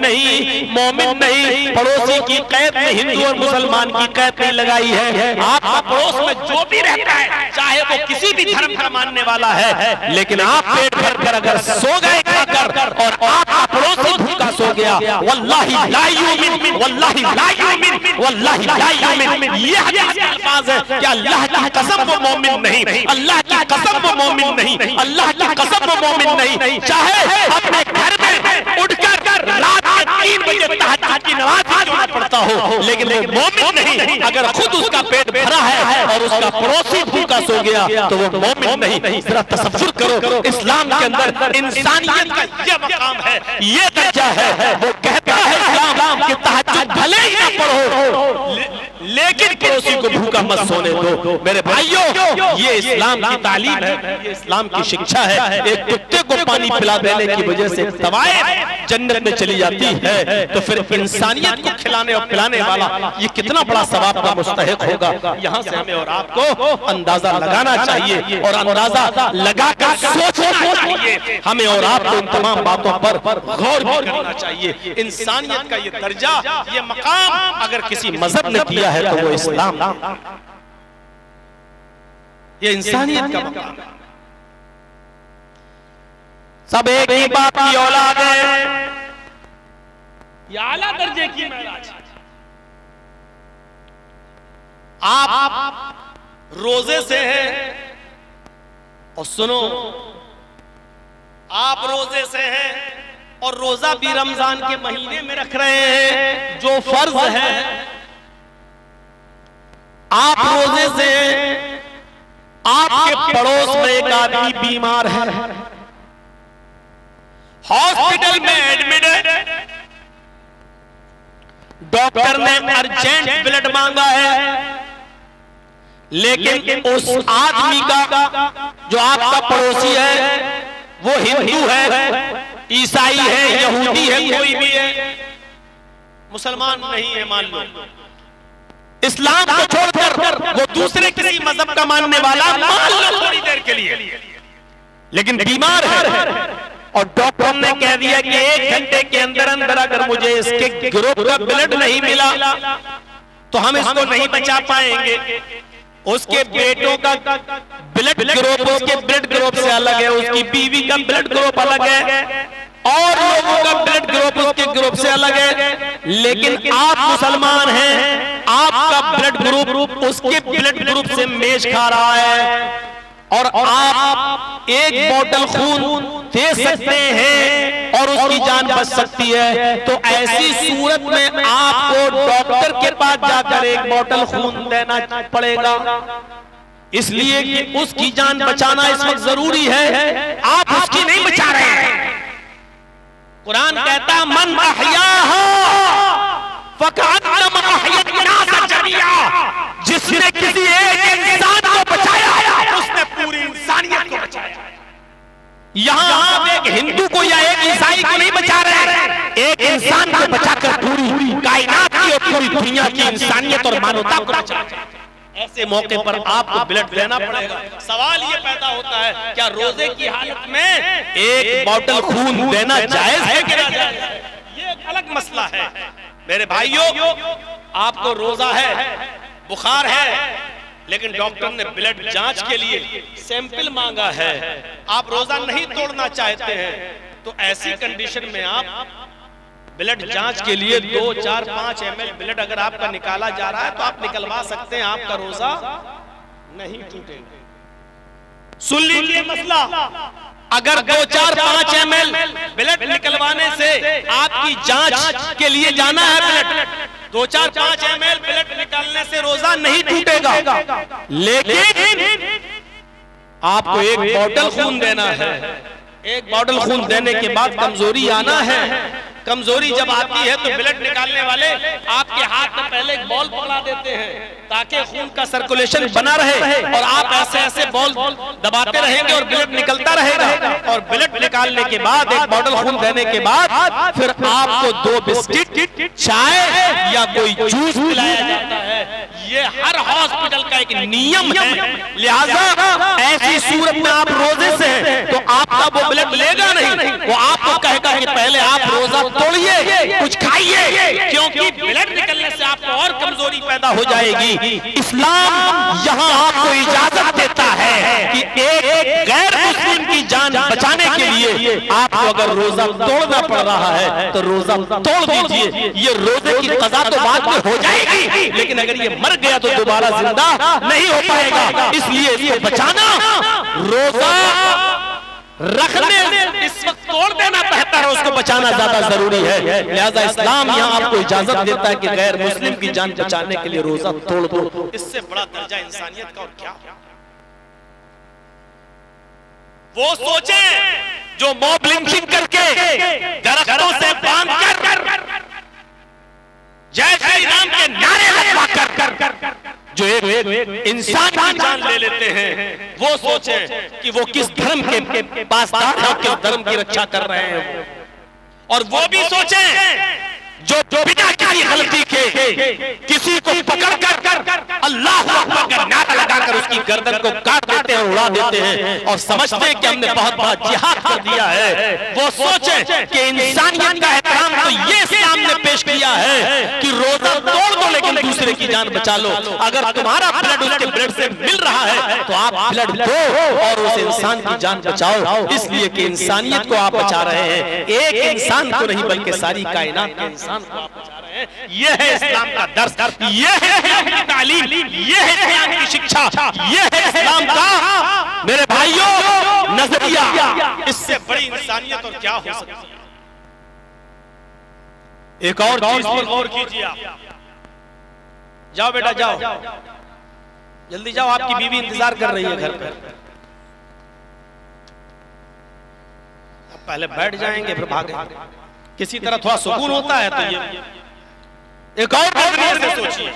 नहीं। पड़ोसी की कैद में हिंदू और मुसलमान की कैद नहीं लगाई है। आपका पड़ोस में जो भी रहता है, चाहे वो किसी भी धर्म का मानने वाला है, लेकिन आप पेट भर कर अगर सो गए खाकर और आपका पड़ोसी भूखा सो गया, वल्लाही ला युमिन, वल्लाही ला युमिन, वल्लाही ला युमिन। ये हदीस के अल्फाज है कि अल्लाह की कसम वो मोमिन नहीं, अल्लाह की कसम वो मोमिन नहीं, अल्लाह की कसम वो मोमिन नहीं। चाहे अपने घर में उठकर रात के 3 बजे तहज्जुद की नमाज क्यों न पढ़ता हो, लेकिन मोमिन नहीं। अगर खुद उसका पेट भरा है और उसका पड़ोसी भूखा सो गया तो वो मोमिन नहीं। जरा तसव्वुर करो, इस्लाम के अंदर इंसानियत का ये मकाम है, ये दर्जा है। वो कहता है इस्लाम कि तहज्जुद भले ही ना पढ़ो, लेकिन पड़ोसी को भूखा मत सोने दो। मेरे भाइयों, ये इस्लाम की तालीम है, ये इस्लाम की शिक्षा है। एक कुत्ते को पानी पिला देने की वजह से तवाइफ जन्नत में चली जाती है, तो फिर इंसानियत को खिलाने और पिलाने वाला ये कितना बड़ा सवाब का मुस्तहिक होगा। यहाँ से हमें और आपको अंदाजा लगाना चाहिए और अंदाजा लगाकर सोचना चाहिए। हमें और आपको इन तमाम बातों पर गौर भी करना चाहिए। इंसानियत का ये दर्जा, ये मकाम अगर किसी मजहब ने किया है तो वो इस्लाम, ये इंसानियत का मकाम। सब एक ही बाप की औलाद है, ये आला दर्जे की महराज। आप रोजे से हैं और सुनो, आप रोजे से हैं और रोजा भी रमजान के महीने में रख रहे हैं जो फर्ज है। आप रोजे से हैं, आपके पड़ोस में एक आदमी बीमार है, हॉस्पिटल में एडमिट है, डॉक्टर ने अर्जेंट ब्लड मांगा है, लेकिन उस आदमी का जो आपका पड़ोसी है वो हिंदू है, ईसाई है, यहूदी है, कोई भी है, मुसलमान नहीं है, मान लो, इस्लाम को छोड़कर वो दूसरे किसी मजहब का मानने वाला, मान लो थोड़ी देर के लिए, लेकिन बीमार है और डॉक्टर ने कह दिया कि 1 घंटे के अंदर अंदर अगर मुझे इसके ग्रुप का ब्लड नहीं मिला तो हम इसको नहीं बचा पाएंगे। उसके बेटों का ब्लड ग्रुप उसके ब्लड ग्रुप से अलग है, उसकी बीवी का ब्लड ग्रुप अलग है, और लोगों का ब्लड ग्रुप उसके ग्रुप से अलग है, लेकिन आप मुसलमान हैं, आपका ब्लड ग्रुप उसके ब्लड ग्रुप से मेच खा रहा है और आप एक बोतल खून दे सकते हैं और उसकी जान बच सकती है, तो ऐसी सूरत में आपको डॉक्टर के पास जाकर एक बोतल खून देना पड़ेगा, इसलिए कि उसकी जान बचाना इस वक्त जरूरी है। आप उसकी नहीं बचा रहे हैं। कुरान कहता है मन अहयाहा फकअन्नमा अहयनास जमीआ, जिसने किसी एक इंसान को बचाया उसने पूरी इंसानियत को बचाया। यहाँ आप एक हिंदू को या एक ईसाई को नहीं बचा रहे, एक इंसान को बचाकर पूरी कायनात की और पूरी दुनिया की इंसानियत और मानवता को बचा रहे हैं। ऐसे मौके पर आपको ब्लड देना पड़ेगा। सवाल ये पैदा होता है, क्या रोजे की हालत में एक बोतल खून देना जायज है कि ना जायज है? ये एक अलग मसला है। मेरे भाइयों, आपको रोजा है, बुखार है, लेकिन डॉक्टर ने ब्लड जांच के लिए सैंपल मांगा है, आप रोजा नहीं तोड़ना चाहते हैं, तो ऐसी कंडीशन में आप ब्लड जांच के लिए 2, 4, 5 ml ब्लड अगर आपका निकाला जा रहा है तो आप निकलवा सकते हैं, आपका रोजा नहीं टूटेगा। सुन लीजिए मसला, अगर 2, 4, 5 ml ब्लड निकलवाने से आपकी जांच के लिए जाना है, ब्लड 2, 4, 5 ml ब्लड निकालने से रोजा नहीं टूटेगा, लेकिन आपको एक बोतल खून देना है। एक बोतल खून देने के बाद कमजोरी आना है कमजोरी जब आती है तो ब्लड निकालने वाले आपके हाथ में पहले एक बॉल पकड़ा देते हैं ताकि खून का सर्कुलेशन बना रहे, और आप ऐसे ऐसे बॉल दबाते रहेंगे और ब्लड निकलता रहेगा, और ब्लड निकालने के बाद एक बॉटल खून देने के बाद फिर आपको 2 बिस्किट, चाय या कोई जूस पिलाया जाता है। ये हर हॉस्पिटल का एक नियम है। लिहाजा ऐसी सूरत में आप रोजे से हैं तो आपका वो ब्लड लेगा नहीं, वो आपको कहेगा कि पहले आप रोजा तोड़िए, कुछ खाइए, क्योंकि ब्लड निकलने से आपको और कमजोरी पैदा हो जाएगी। इस्लाम यहाँ आपको इजाजत देता है कि एक गैर मुस्लिम की जान बचाने के लिए आपको अगर रोजा तोड़ना पड़ रहा है तो रोजा तोड़ दीजिए। ये रोजे की कज़ा तो बाद में हो जाएगी, लेकिन अगर ये मर गया तो दोबारा जिंदा नहीं हो पाएगा। इसलिए इसको बचाना, रोजा रखने इस वक्त तोड़ देना बेहतर है, उसको बचाना ज्यादा जरूरी है। लिहाजा इस्लाम यहाँ आपको इजाजत देता है कि गैर मुस्लिम की जान बचाने के लिए रोजा तोड़ दो। इससे बड़ा दर्जा इंसानियत का और क्या? वो सोचे जो मॉब लिंचिंग करके दरख्तों से बांधकर जय श्री राम के नारे लगवा कर जो एक इंसान की जान ले लेते हैं, वो सोचे कि वो किस धर्म के पासदार हैं, किस धर्म की रक्षा कर रहे हैं। और वो भी सोचे जो बिना किसी गलती के किसी को पकड़कर अल्लाह अकबर का नारा लगाकर उसकी गर्दन को काट देते हैं, उड़ा देते हैं और समझते हैं कि हमने बहुत बड़ा जिहाद कर दिया है। वो सोचे कि इंसानियत का एहतराम तो ये इस्लाम ने पेश किया है कि रोजा तोड़ दो लेकिन दूसरे की जान बचा लो। अगर तुम्हारा ब्लड उसके ब्लड से मिल रहा है तो आप ब्लड दो और उस इंसान की जान बचाओ, इसलिए कि इंसानियत को आप बचा रहे हैं। एक इंसान को नहीं बल्कि सारी कायनात के इंसान को आप बचा रहे हैं। यह है इस्लाम का दर्स, यह है इस्लाम की तालीम, यह है इस्लाम की शिक्षा, यह है इस्लाम का मेरे भाइयों नजरिया। इससे बड़ी इंसानियत और क्या हो सकती है? एक और चीज पर गौर कीजिए। आप जाओ बेटा जाओ, जल्दी जाओ, आपकी बीवी इंतजार कर रही है घर पर। पहले बैठ जाएंगे फिर भागेंगे, किसी तरह थोड़ा सुकून होता है। तो ये एक और नजरिए से सोचिए,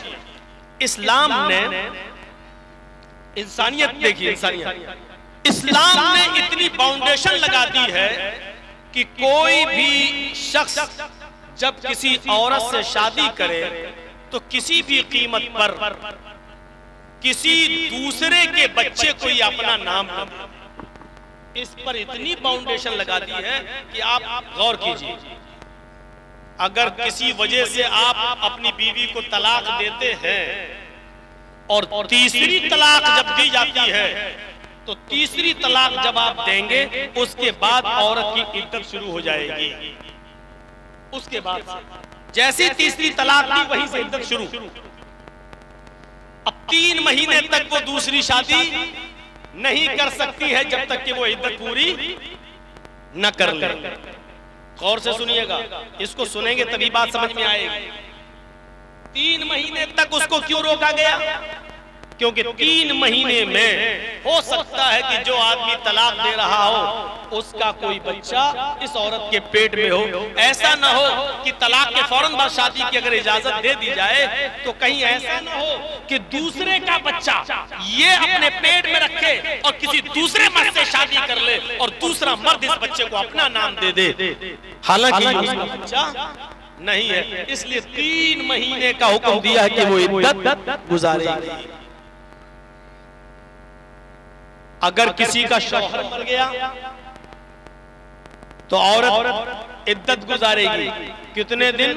इस्लाम ने इंसानियत देखिए, इंसानियत इस्लाम ने इतनी फाउंडेशन लगा दी है कि कोई भी शख्स जब किसी औरत से शादी करे तो किसी भी कीमत पर किसी दूसरे के बच्चे को ही अपना नाम न दे। इस पर इतनी फाउंडेशन लगा दी है कि आप गौर कीजिए, अगर किसी वजह से आप अपनी बीवी को तलाक देते हैं और तीसरी तलाक जब दी जाती है तो तीसरी तलाक जब आप देंगे उसके बाद औरत की इद्दत शुरू हो जाएगी। उसके बाद जैसी तीसरी तलाक दी वहीं से इद्दत शुरू। अब 3 महीने तक वो दूसरी शादी नहीं कर सकती है जब तक कि वो इद्दत पूरी न कर ले। गौर से सुनिएगा, इसको सुनेंगे तभी बात समझ में आएगी। 3 महीने तक उसको क्यों रोका गया? क्योंकि 3 महीने में हो सकता है कि जो आदमी तलाक दे रहा हो उसका कोई बच्चा इस औरत के पेट में हो। ऐसा ना हो कि तलाक के फौरन बाद शादी की अगर इजाजत दे दी जाए तो कहीं ऐसा ना हो कि दूसरे का बच्चा ये अपने पेट में रखे और किसी दूसरे मर्द से शादी कर ले और दूसरा मर्द इस बच्चे को अपना नाम दे दे, हालांकि उसका बच्चा नहीं है। इसलिए 3 महीने का हुक्म दिया है कि वो इद्दत गुजारेगी। अगर किसी का शौहर मर गया तो औरत इद्दत गुजारेगी कितने दिन?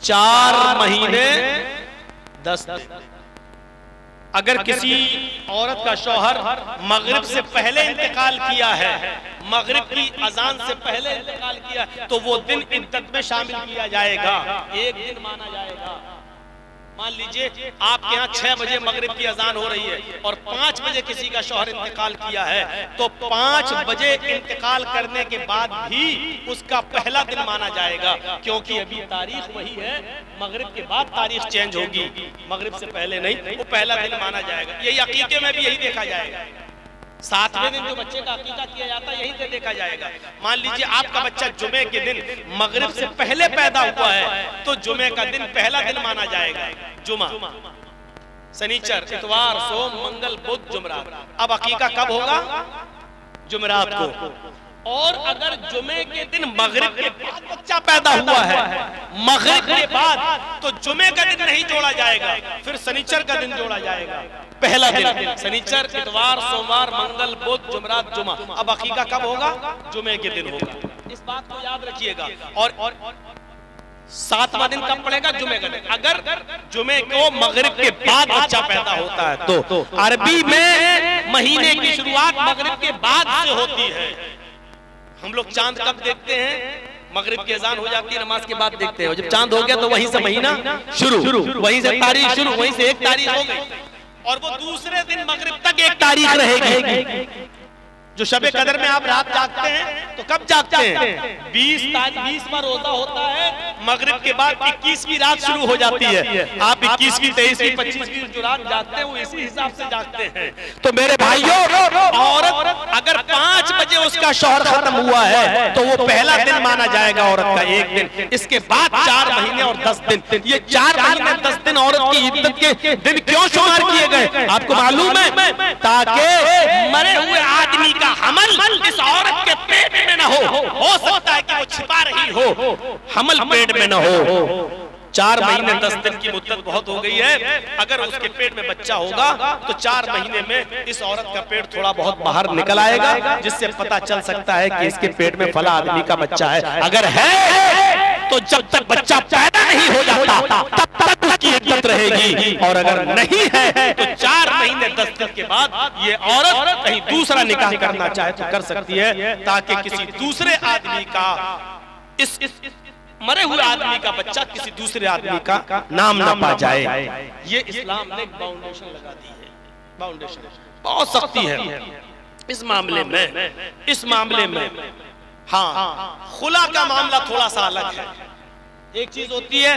4 महीने 10 दिन। अगर किसी औरत का शौहर मगरिब से पहले इंतकाल किया है, मगरिब की अजान से पहले इंतकाल किया तो वो दिन इद्दत में शामिल किया जाएगा, 1 दिन माना जाएगा। मान लीजिए आपके यहाँ 6 बजे मगरिब की अजान हो रही है और 5 बजे किसी का शौहर इंतकाल किया है तो 5 बजे इंतकाल करने के बाद भी उसका पहला दिन माना जाएगा, क्योंकि अभी तारीख वही है। मगरिब के बाद तारीख चेंज होगी, मगरिब से पहले नहीं, वो पहला दिन माना जाएगा। यही अकीके में भी यही देखा जाएगा। 7वें दिन जो बच्चे का अकीका किया जाता है यहीं से देखा जाएगा। मान लीजिए आपका बच्चा जुमे के दिन मगरिब से पहले पैदा हुआ है तो जुमे का दिन पहला दिन माना जाएगा। जुमा, शनिचर, इतवार, सोम, मंगल, बुध, जुमरात। अब अकीका कब होगा? जुमरात को। और अगर जुमे के दिन मगरिब के बाद बच्चा पैदा हुआ है, मगरिब के बाद, तो जुमे का दिन नहीं जोड़ा जाएगा, फिर शनिचर का दिन जोड़ा जाएगा। पहला दिन शनिचर, इतवार, सोमवार, मंगल, बुध, जुमरात, जुमा। अब अकीका कब होगा? जुमे के दिन होगा। इस बात को याद रखिएगा। और 7वां दिन कब पड़ेगा? जुमे का दिन। अगर जुमे को मगरिब के बाद बच्चा पैदा होता है तो अरबी में महीने की शुरुआत मगरिब के बाद से होती है। हम लोग चांद कब देखते हैं? मगरिब की अजान हो जाती है, नमाज के बाद देखते हैं। जब चांद हो गया तो वहीं से महीना शुरू, वहीं से तारीख शुरू, वहीं से 1 तारीख हो गई और वो दूसरे दिन मगरिब तक 1 तारीख रहेगी। जो शबे कदर में आप रात जागते हैं तो कब जागते हैं? 20वां रोजा होता है, मगरिब के बाद 21वीं रात शुरू हो जाती है। आप 21वीं, 23वीं, 25वीं जो रात जागते हैं वो इसी हिसाब से जागते हैं। तो मेरे भाइयों, औरत अगर 5 बजे उसका शौहर खत्म हुआ है तो वो पहला दिन माना जाएगा औरत का, 1 दिन। इसके बाद 4 महीने और 10 दिन। ये 4 महीने 10 दिन औरत की इद्दत के दिन क्यों शुमार किए गए आपको मालूम है? ताकि मरे हुए आदमी का हमल इस औरत के पेट में न हो सकता है कि वो छिपा रही हो, हमल पेट में न हो। 4 महीने 10 दिन की मुद्दत बहुत हो गई है। अगर उसके पेट में बच्चा होगा तो 4 महीने में इस औरत का पेट थोड़ा बहुत बाहर निकल आएगा, जिससे पता चल सकता है कि इसके पेट में फला आदमी का बच्चा है। अगर है तो जब तक बच्चा पैदा नहीं हो जाता तब तक उसकी इज्जत रहेगी, और अगर नहीं है तो 4 महीने 10 दिन के बाद ये औरत कहीं दूसरा निकाह करना चाहे तो कर सकती है, ताकि किसी दूसरे आदमी का, इस मरे हुए आदमी का बच्चा किसी दूसरे आदमी का नाम ना पा जाए। ये इस्लाम ने बाउंडेशन लगा दी है। बाउंडेशन बहुत सख्ती है इस मामले में। इस मामले में हाँ, खुला का मामला थोड़ा सा अलग है। एक चीज होती है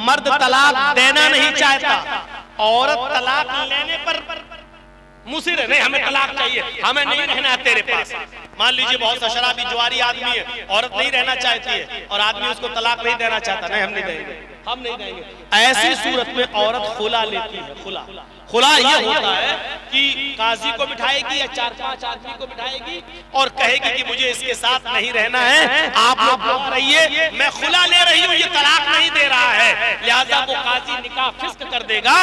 मर्द तलाक देना नहीं चाहता, औरत तलाक लेने पर मुसिर है, नहीं हमें तलाक चाहिए, हमें नहीं रहना है तेरे पास। मान लीजिए बहुत सा शराबी जुआरी आदमी है, औरत नहीं रहना चाहती है और आदमी उसको तलाक नहीं देना चाहता, नहीं हम नहीं देंगे, हम नहीं देंगे। ऐसी सूरत में औरत खुला लेती है। खुला ये होता है कि काजी को बिठाएगी या 4-5 आदमी को बिठाएगी और कहेगी कि मुझे इसके साथ नहीं रहना है, आप लोग बुला रहिए, मैं खुला ले रही हूँ, ये तलाक नहीं दे रहा है। लिहाजा वो काजी निकाह फिस्क कर देगा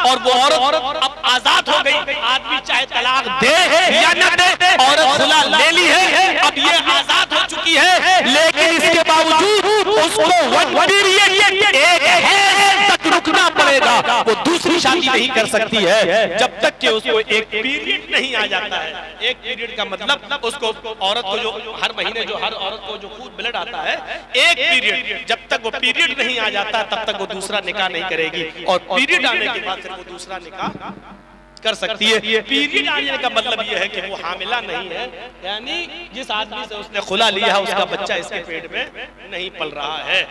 और वो औरत अब आजाद हो गई। आदमी चाहे तलाक दे या न दे, औरत खुला ले ली है, अब ये आजाद हो चुकी है, लेकिन इसके बावजूद उसको तक रुकना पड़ेगा। वो दूसरी शादी नहीं कर सकती है जब तक कि उसको एक पीरियड नहीं आ जाता है। एक पीरियड का मतलब उसको, औरत को जो हर महीने जो हर औरत को जो खून ब्लड आता है, एक पीरियड, जब तक वो पीरियड नहीं आ जाता तब तक वो दूसरा निकाह नहीं करेगी, और पीरियड आने के बाद फिर वो दूसरा निकाह कर सकती है। पीरियड आने का मतलब यह है कि वो हामिला नहीं है, यानी जिस आदमी से उसने खुला लिया है उसका बच्चा इसके पेट में नहीं पल रहा है।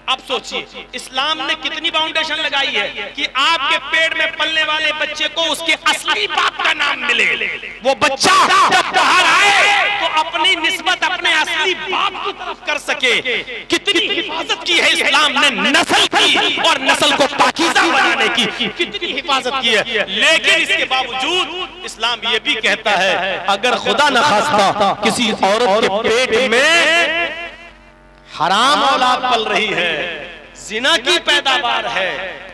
अब सोचिए इस्लाम ने कितनी बाउंडेशन लगाई है कि आपके पेट में पलने वाले बच्चे को उसके असली बाप का नाम मिले। वो बच्चा जब बाहर आए तो अपनी निस्बत अपने असली बाप की तरफ कर सके। कितनी हिफाजत की है इस्लाम ने नस्ल की, और नस्ल को पाकीज़ा बनाने की कितनी हिफाजत की है। लेकिन इसके बावजूद इस्लाम ये भी कहता है अगर खुदा न खास्ता किसी औरत के पेट में हराम औलाद पल रही है, जिना की पैदावार है,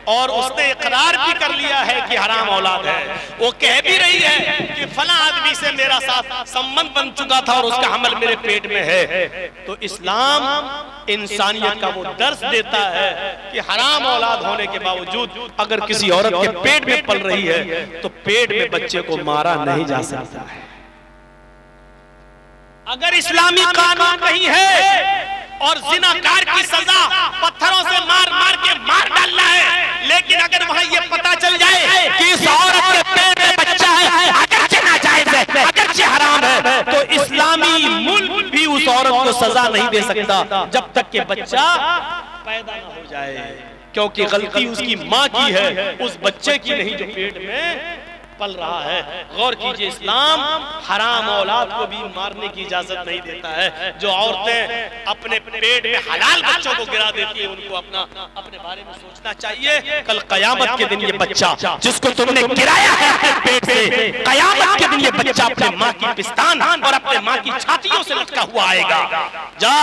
और उसने इकरार भी कर लिया है कि हराम औलाद है, वो कह भी रही है कि फला आदमी से मेरा साथ संबंध बन चुका था और उसका हमल मेरे पेट में है, तो इस्लाम इंसानियत का वो दर्स देता है कि हराम औलाद होने के बावजूद अगर किसी औरत के पेट में पल रही है तो पेट में बच्चे को मारा नहीं जा सकता है। अगर इस्लामी कानून नहीं है और जिनाकार की सजा पत्थरों से मार मार के मार डालना है, लेकिन अगर वहां ये पता चल जाए कि इस औरत के पेट में बच्चा है, अगरचे नाजायज है, अगरचे हराम है, तो इस्लामी मुल्क भी उस औरत को सजा नहीं दे सकता जब तक कि बच्चा पैदा न हो जाए, क्योंकि गलती उसकी माँ की है, उस बच्चे की नहीं जो पेट में पल रहा है। गौर कीजिए, इस्लाम हराम औलाद को भी मारने की इजाजत नहीं देता है। जो औरतें अपने पेट में हलाल बच्चों को गिरा देती है, उनको अपने बारे में सोचना चाहिए। कल कयामत के दिन ये बच्चा जिसको तुमने गिराया है अपने पेट से, कयामत के दिन ये बच्चा अपने माँ की पिस्तान और अपने माँ की छातियों से लटका हुआ आएगा। जा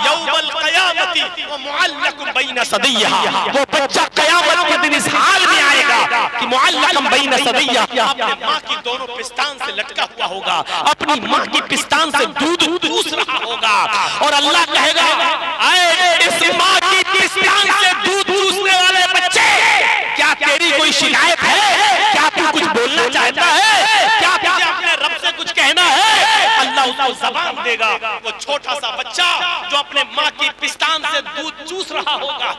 यौमल क़यामती व मुअल्लक़ुम बैन सदिय्हा, वो बच्चा कयामत के दिन इस हाल में आएगा कि मुअल्लक़ुम बैन सदिय्हा, अपने माँ की दोनों पिस्तान से लटका हुआ होगा, अपनी माँ की पिस्तान से दूध चूस रहा होगा। और अल्लाह कहेगा, आए इस माँ की पिस्तान से दूध चूसने वाले बच्चे, क्या तेरी कोई शिकायत है? क्या तू कुछ बोलना चाहता है? क्या तुझे अपने रब से कुछ कहना है? अल्लाह उसको ज़बान देगा। वो छोटा सा बच्चा जो अपने माँ की पिस्तान से दूध चूस रहा होगा,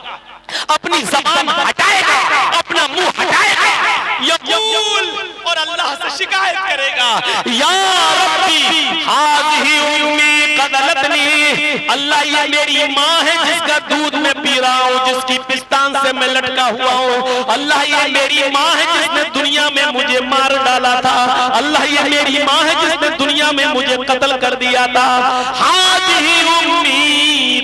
अपनी ज़बान हटाएगा, अपना मुंह हटाएगा, यक़ूल, और अल्लाह से शिकायत करेगा, या रब्बी हाज़िही उम्मी क़दलतनी, अल्लाह ये मेरी माँ है जिसका दूध मैं पी रहा हूँ, जिसकी पिस्तान से मैं लटका हुआ हूँ। अल्लाह ये मेरी माँ है जिसने दुनिया में मुझे मार डाला था। अल्लाह ये मेरी माँ है जिसने दुनिया में मुझे कत्ल कर दिया था। हाज़िही उम्मी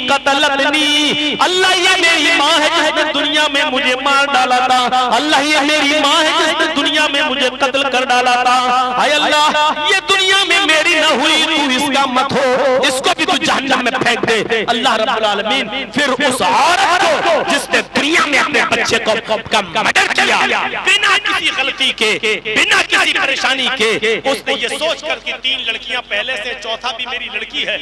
क़तलतनी, अल्लाह ये मेरी माँ है जिसने दुनिया में मुझे मार डाला था। अल्लाह ये मेरी माँ है जिसने दुनिया में मुझे कत्ल कर डाला था। हाय अल्लाह, ये दुनिया में मेरी न हुई, तू इसका मत हो, इसको भी तू जहन्नम में फेंक दे। अल्लाह रब्बुल आलमीन फिर उस औरत को जिसने दुनिया में अपने बच्चे को मर्डर किया बिना किसी गलती के, बिना किसी परेशानी के, उसने ये सोच कर कि 3 लड़कियां पहले से, चौथा भी मेरी लड़की है,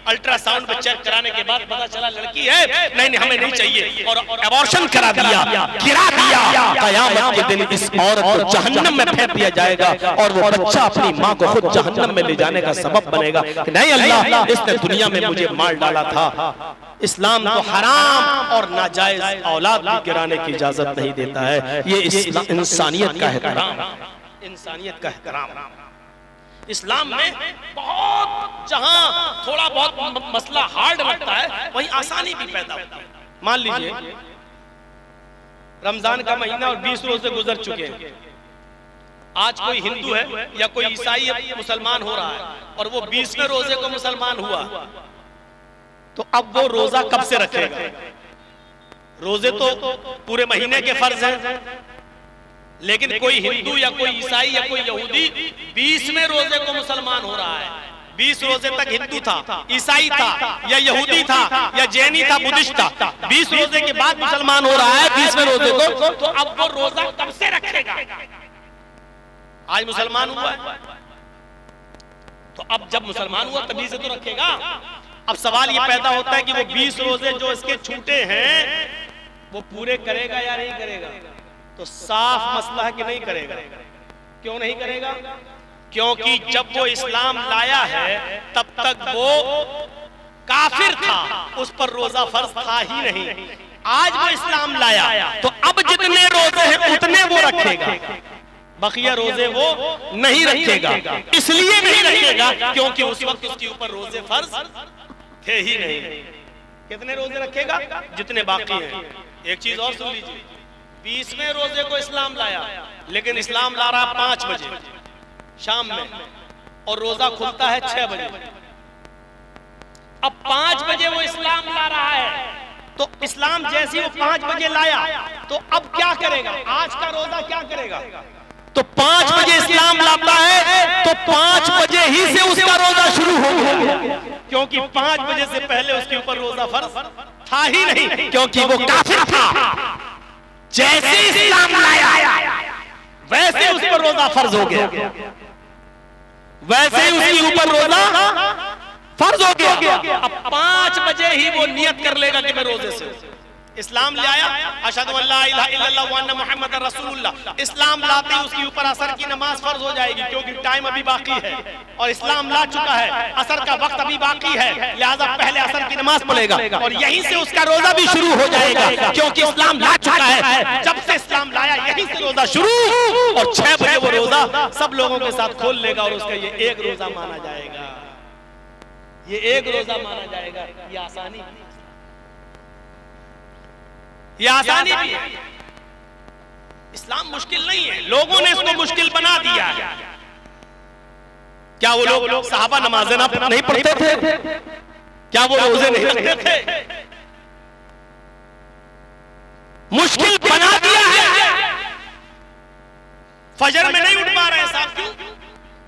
अल्ट्रासाउंड में चेक कराने के बाद पता चला लड़की है, नहीं हमें नहीं चाहिए, और अबॉर्शन करा दिया, गिरा दिया। क़यामत के दिन इस औरत को जहन्नम में फेंक दिया जाएगा और वो बच्चा अपनी माँ को खुद जहन्नम में ले जाने का सबब बनेगा कि नहीं अल्लाह, इसने दुनिया में मुझे मार डाला था। इस्लाम तो हराम और नाजायज औलाद भी गिराने की इजाजत नहीं देता है। ये इंसानियत का एहतराम, इंसानियत का एहतराम। इस्लाम में बहुत, जहां थोड़ा बहुत मसला हार्ड लगता है, वहीं आसानी भी पैदा होती है। मान लीजिए रमजान का महीना और 20 रोजे गुजर चुके हैं। आज कोई हिंदू है या कोई ईसाई मुसलमान हो रहा है और वो 20वें रोजे को मुसलमान हुआ, तो अब वो रोजा कब से रखेगा? रोजे तो पूरे महीने के फर्ज हैं, लेकिन कोई हिंदू या कोई ईसाई या कोई यहूदी 20वें रोजे को मुसलमान हो रहा है। 20 रोजे तक हिंदू था, ईसाई था, या यहूदी था, या जैनी था, बुद्धिस्ट था, 20 रोजे के बाद मुसलमान हो रहा है 20वें रोजे को, तो अब वो रोजा कब से रखेगा? आज मुसलमान हुआ है, तो अब जब मुसलमान हुआ तभी से तो रखेगा। अब सवाल ये पैदा होता है कि वो 20 रोजे जो इसके छूटे हैं वो पूरे करेगा या नहीं करेगा? तो साफ मसला है कि नहीं करेगा। क्यों नहीं करेगा? क्योंकि जब वो इस्लाम लाया है तब तक वो काफिर था, उस पर रोजा फर्ज था ही नहीं। आज वो इस्लाम लाया तो अब जितने रोजे हैं उतने वो रखेगा, बकिया रोजे वो नहीं रखेगा। इसलिए नहीं रखेगा क्योंकि उस वक्त उसके ऊपर रोजे फर्ज थे ही नहीं। कितने रोजे रखेगा? जितने बाकी हैं। एक चीज और सुन लीजिए, 20वें रोजे को इस्लाम लाया, लेकिन इस्लाम ला रहा 5 बजे शाम में और रोजा खुलता है 6 बजे। अब 5 बजे वो इस्लाम ला रहा है, तो इस्लाम जैसे वो 5 बजे लाया तो अब क्या करेगा? आज का रोजा क्या करेगा? तो 5 बजे इस्लाम लाता है तो 5 बजे ही से उसका रोजा शुरू हो गया, क्योंकि 5 बजे से पहले उसके ऊपर रोजा फर्ज था ही नहीं, क्योंकि वो काफिर था। जैसे इस्लाम लाया वैसे उस पर रोजा फर्ज हो गया, वैसे ही उसके ऊपर रोजा फर्ज हो गया। अब 5 बजे ही वो नियत कर लेगा कि मैं रोजे से इस्लाम ले आया, अशहदु अल्ला इलाहा इल्लल्लाह व अन्ना मुहम्मदर रसूलुल्लाह। इस्लाम लाते ही उसके ऊपर असर की नमाज फर्ज हो जाएगी, क्योंकि टाइम अभी बाकी है और इस्लाम ला चुका है, असर का वक्त अभी बाकी है, लिहाजा पहले असर की नमाज पढ़ेगा और यहीं से उसका रोजा भी शुरू हो जाएगा, क्योंकि इस्लाम ला चुका है। जब से इस्लाम लाया यहीं से रोजा शुरू, और 6 बजे वो रोजा सब लोगों के साथ खोल लेगा और उसका ये एक रोजा माना जाएगा, ये एक रोजा माना जाएगा। ये आसानी, ये आसानी भी है। इस्लाम मुश्किल नहीं है, लोगों ने इसको मुश्किल बना दिया है। क्या वो लोग सहाबा नमाजें नहीं पढ़ते थे? क्या वो रोजे नहीं रखते थे? मुश्किल बना दिया है। फजर में नहीं उठ पा रहे साहब, क्यों?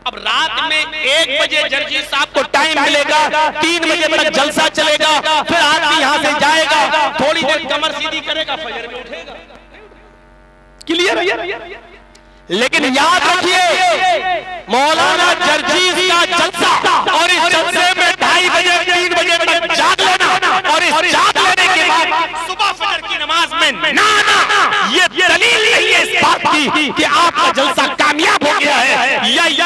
अब रात में 1 बजे जर्जी साहब को टाइम मिलेगा, 3 बजे तक जलसा चलेगा, फिर आदमी यहां से जाएगा, थोड़ी देर कमर सीधी करेगा, फजर में उठेगा। क्लियर है? लेकिन याद रखिए, मौलाना जर्जीज का जलसा और इस जलसे में 2:30 बजे 3 बजे तक जाग लेना और इस जाग लेने के बाद सुबह फजर की नमाज में ना ये दलील नहीं है इस बात की कि आपका जलसा कामयाब हो गया है, या ये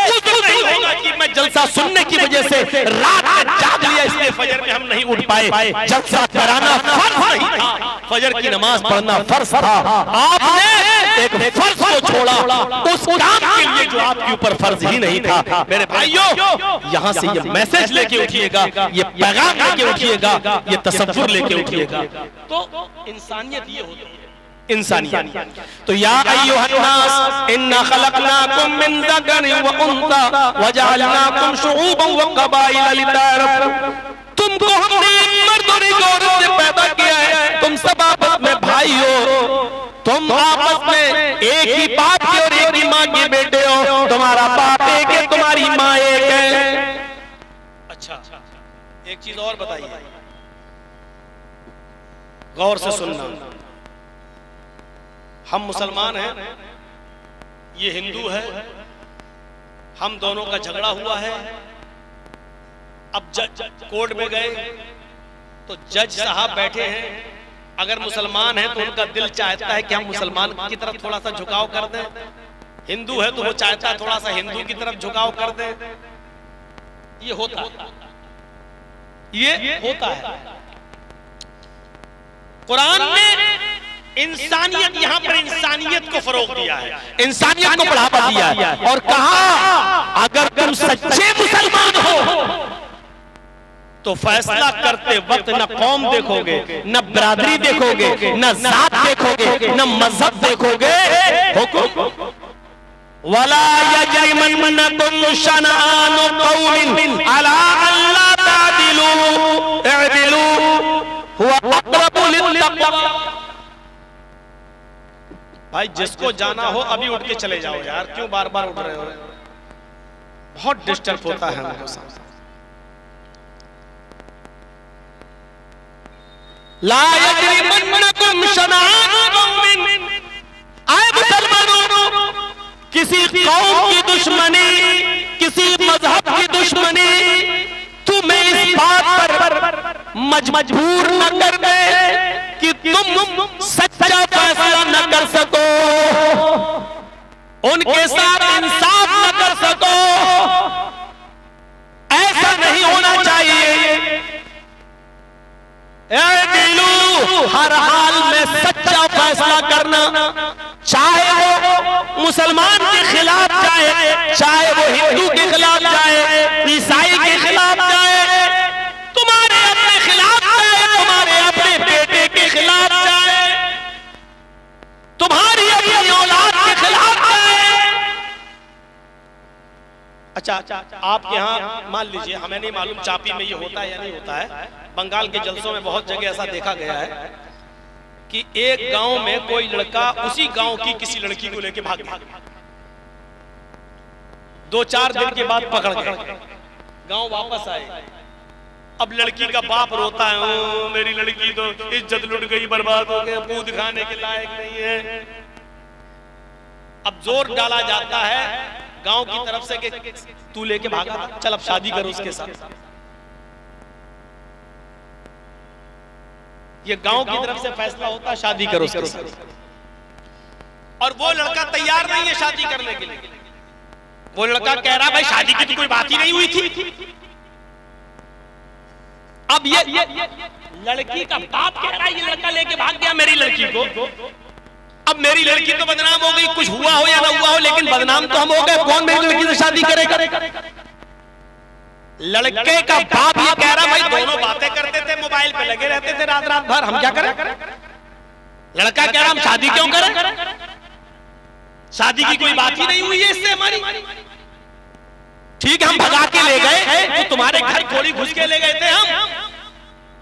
उज़्र नहीं होगा कि मैं जलसा सुनने की वजह से रात में जाग लिया इसलिए फजर में हम नहीं उठ पाए। जलसा कराना फर्ज नहीं था, फजर की नमाज पढ़ना फर्ज था। आपने एक फर्ज को छोड़ा उस काम के लिए जो आपके ऊपर फर्ज ही नहीं था। मेरे भाइयों, यहां से ये मैसेज लेके उठिएगा, ये पैगाम लेके उठिएगा, ये तसव्वुर लेके उठिएगा। तो इंसानियत ये होती है, इंसानियत। तो या अय्युहन्नास इन्ना खलकनाकुम मिन ज़करिन व उन्सा व जअलनाकुम शुऊबन व क़बाइल लिताअरफ़ू। तुमको हमने मर्द और औरत से पैदा किया है, तुम सब आपस में भाई हो, तुम आपस में एक ही बाप के और एक ही माँ के बेटे हो, तुम्हारा बाप एक है, तुम्हारी माँ एक है। अच्छा, एक चीज और बताइए, गौर से सुनना। हम मुसलमान हैं, ये हिंदू है, हम दोनों का झगड़ा हुआ है। अब जज कोर्ट में गए तो जज साहब बैठे हैं, अगर मुसलमान है तो उनका दिल चाहता है कि हम मुसलमान की तरफ थोड़ा सा झुकाव कर दें, हिंदू है तो वो चाहता है थोड़ा सा हिंदू की तरफ झुकाव कर दें। ये होता है, ये होता है। कुरान ने इंसानियत, यहां पर इंसानियत को फरोग दिया है, इंसानियत को बढ़ावा दिया है और कहा अगर तुम सच्चे मुसलमान हो तो फैसला करते वक्त न कौम देखोगे, न बिरादरी देखोगे, न जात देखोगे, न मजहब देखोगे। हुक्म वला यजरिमन्नकुम शनआनु कौमिन अला अल्ला तादिलू इअदिलू हुवा अक़रबु लित्तक़वा। भाई जिसको जाना हो अभी उठ के चले जाओ यार, क्यों बार बार उठ रहे हो? बहुत डिस्टर्ब होता है हमको साहब। ला यजरिमन्नकुम शनआनु कौमिन, आए मुसलमानों, किसी कौम की दुश्मनी, किसी मजहब की दुश्मनी तुम्हें इस बात पर मजबूर न कर दे कि तुम सच्चा फैसला न कर सको, उनके साथ इंसाफ न कर सको। ऐसा नहीं होना चाहिए। हर हाल में सच्चा फैसला करना, चाहे वो मुसलमान के खिलाफ जाए, चाहे वो हिंदू के खिलाफ जाए, ईसाई के खिलाफ जाए, तुम्हारे अपने खिलाफ जाए, तुम्हारे अपने बेटे के खिलाफ जाए, तुम्हारी अपनी औलाद के खिलाफ जाए। अच्छा, आपके यहाँ मान लीजिए, हमें नहीं मालूम चापी में ये होता है या नहीं होता है, बंगाल के जलसों में बहुत जगह ऐसा देखा गया है कि एक गांव में कोई लड़का उसी गांव की किसी लड़की को लेके भाग गया, 2-4 दिन के बाद पकड़ गए, गांव वापस आए। अब लड़की का बाप रोता है, ओ मेरी लड़की तो इज्जत लुट गई, बर्बाद हो गई, मुंह दिखाने के लायक नहीं है। अब जोर डाला जाता है गांव की तरफ से कि तू लेके भागा, चल अब शादी करो उसके साथ। ये गांव की तरफ से फैसला होता है शादी करो उसके साथ, और वो लड़का तैयार नहीं है शादी करने के लिए। वो लड़का कह रहा भाई शादी की तो कोई बात ही नहीं हुई थी। अब ये लड़की का बाप कह रहा है ये लड़का लेके भाग गया मेरी लड़की को। अब मेरी लड़की तो बदनाम हो गई, कुछ हुआ हो या ना हुआ हो, लेकिन बदनाम तो हम हो गए। कौन मेरी लड़की से शादी करेगा? लड़के का बाप ये कह रहा भाई दोनों बातें करते थे, मोबाइल पे लगे रहते थे रात रात भर, हम क्या करें? लड़का कह रहा हम शादी क्यों करें? शादी की कोई बात ही नहीं हुई है इससे हमारी। ठीक है, हम भगा के ले गए तो तुम्हारे घर गोली घुस के ले गए थे हम।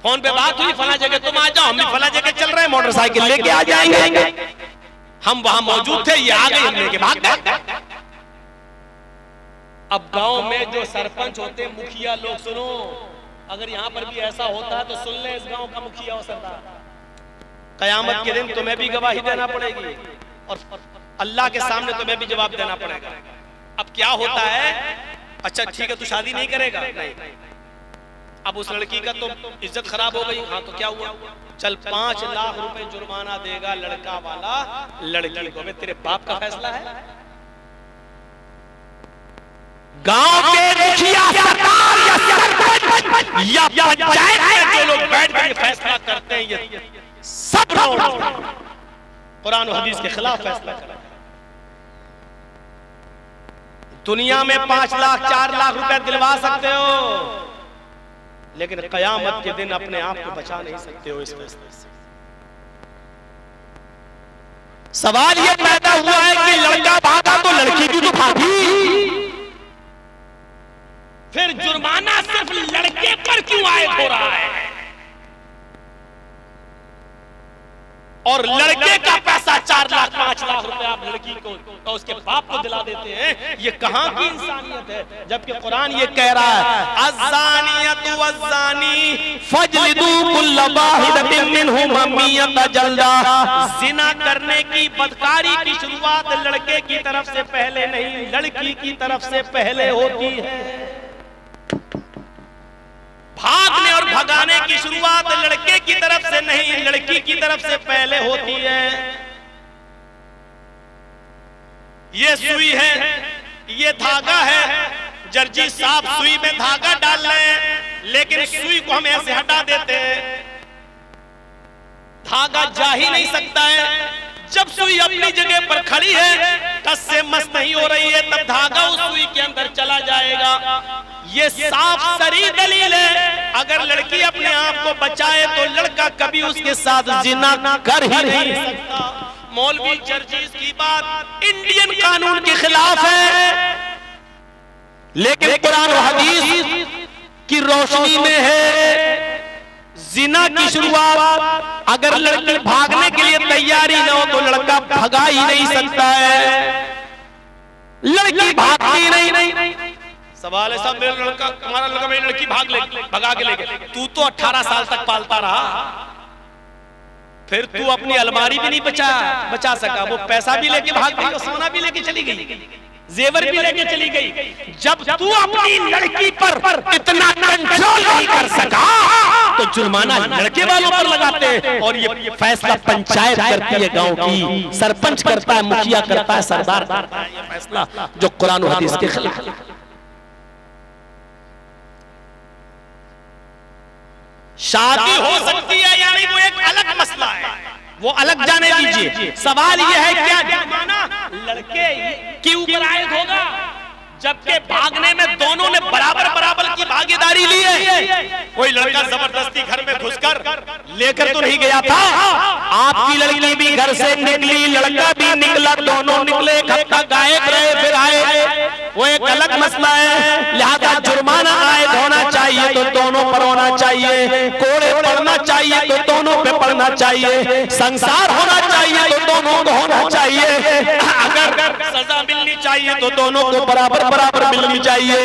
फोन पे बात हुई, फला जगह तुम आ जाओ, हम भी फला जगह चल रहे हैं, मोटरसाइकिल लेके आ जाएंगे। हम वहां मौजूद थे, ये आ गए, हम लेके भाग गए। अब गांव में जो सरपंच होते, मुखिया लोग, सुनो, अगर यहां पर भी ऐसा होता है तो सुन ले इस गांव का मुखिया और सरदार, कयामत के दिन तुम्हें भी गवाही देना पड़ेगी और अल्लाह के सामने तुम्हें भी जवाब देना पड़ेगा। अब क्या होता है, अच्छा ठीक है तू शादी नहीं करेगा, नहीं, अब उस लड़की का तो इज्जत खराब हो गई, हाँ तो क्या हुआ, चल 5 लाख रुपए जुर्माना देगा लड़का वाला लड़की को। तेरे बाप का फैसला है? गांव के मुखिया, सरकार या पंचायत में जो लोग बैठ कर फैसला करते हैं, ये सब कुरान और हदीस के खिलाफ फैसला कर रहे हैं। दुनिया में 5 लाख 4 लाख रुपए दिलवा सकते हो, लेकिन कयामत के दिन अपने आप को बचा नहीं सकते हो इस फैसले से। सवाल यह पैदा हुआ है कि लड़का भागा तो लड़की भी तो भागी, फिर जुर्माना सिर्फ लड़के पर क्यों आयद हो रहा है? और लड़के का पैसा 4 लाख 5 लाख रुपए आप लड़की को और उसके बाप को दिला देते हैं, ये कहां की इंसानियत है? जबकि कुरान ये कह रहा है, अज़्ज़ानियतु वज़्ज़ानी फजलिदू कुल्ल वाहिदतिन मिनहुमा मियता जल्दा। जिना करने की, बदकारी की शुरुआत लड़के की तरफ से पहले नहीं, लड़की की तरफ से पहले होती है। भागने और भगाने की शुरुआत लड़के की तरफ से नहीं, लड़की की तरफ से पहले होती है। ये सुई है, ये धागा है, जर्जी साहब सुई में धागा डाल रहे हैं, लेकिन सुई को हम ऐसे हटा देते हैं, धागा जा ही नहीं सकता है। जब सुई अपनी जगह पर खड़ी है, टस से मस नहीं हो रही है, तब धागा उस सुई के अंदर चला जाएगा। ये साफ सरी दलील है, अगर लड़की अपने आप को बचाए तो लड़का कभी उसके साथ जिना कर ही नहीं सकता। मौलवी जर्जीस की बात इंडियन कानून के खिलाफ है, लेकिन कुरान और हदीस की रोशनी में है। जिना की शुरुआत अगर लड़की भागने के लिए तैयारी न हो तो लड़का भगा ही नहीं सकता है, लड़की भागती नहीं। सवाल है साहब, मेरा लड़का, तुम्हारा लड़का मेरी लड़की भगा के लेके, तू तो 18 साल तक पालता रहा, फिर तू अपनी अलमारी भी नहीं बचा सका, वो पैसा भी लेके भाग गई, सोना भी लेके चली गई, जेवर भी लेके चली गई। जब तू अपनी लड़की पर इतना कंट्रोल नहीं कर सका तो जुर्माना लड़के वालों पर लगाते हैं। और ये फैसला पंचायत करती है, गांव की सरपंच करता है, मुखिया करता है, सरदार करता है, ये फैसला जो कुरान और हदीस के खिलाफ। शादी हो सकती है या नहीं वो एक अलग मसला है, वो अलग जाने दीजिए। सवाल ये है क्या जुर्माना लड़के के ऊपर आयद होगा, जबकि भागने में दोनों ने बराबर की भागीदारी ली है। कोई लड़का जबरदस्ती घर में घुसकर लेकर तो नहीं गया था, आपकी लड़की भी घर से निकली, लड़का भी निकला, दोनों निकले, एक हफ्ता गायब रहे, फिर आए, वो एक अलग मसला है। लिहाजा जुर्माना आयद होना चाहिए तो दोनों पर होना चाहिए, कोड़े पड़ना चाहिए तो दोनों पे पड़ना चाहिए, संसार होना चाहिए तो दोनों को होना चाहिए, अगर सजा मिलनी चाहिए तो दोनों को बराबर मिलनी चाहिए।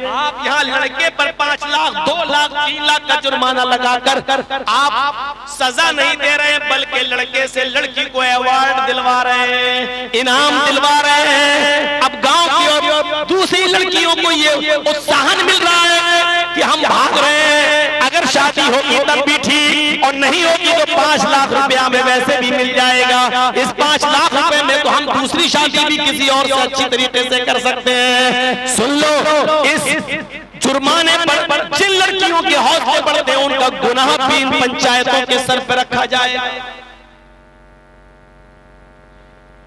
आप यहाँ लड़के पर 5 लाख 2 लाख 3 लाख का जुर्माना लगाकर आप सजा नहीं दे रहे हैं, बल्कि लड़के से लड़की को अवार्ड दिलवा रहे हैं, इनाम दिलवा रहे हैं। अब गांव की और दूसरी लड़कियों को ये उत्साहन मिल रहा है कि हम भाग रहे हैं, अगर शादी होगी तब भी ठीक, और नहीं होगी तो 5 लाख रुपया में वैसे भी मिल जाएगा। इस 5 लाख रुपए में तो हम दूसरी शादी भी किसी और से अच्छी तरीके से कर सकते हैं। सुन लो, इस जुर्माने पर जिन लड़कियों के हौसले बढ़ते हैं उनका गुनाह भी इन पंचायतों के सर पर रखा जाए।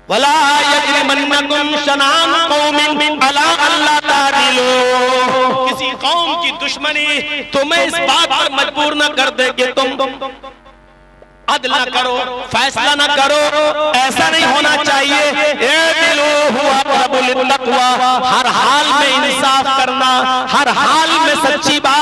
वला यजरिमन्नकुम शनान कौमिन अला अल्ला तादिलू, किसी कौम की दुश्मनी तुम्हें इस बात पर मजबूर न कर दे कि तुम अदल न करो, फैसला न करो, ऐसा नहीं होना चाहिए। सच्ची बात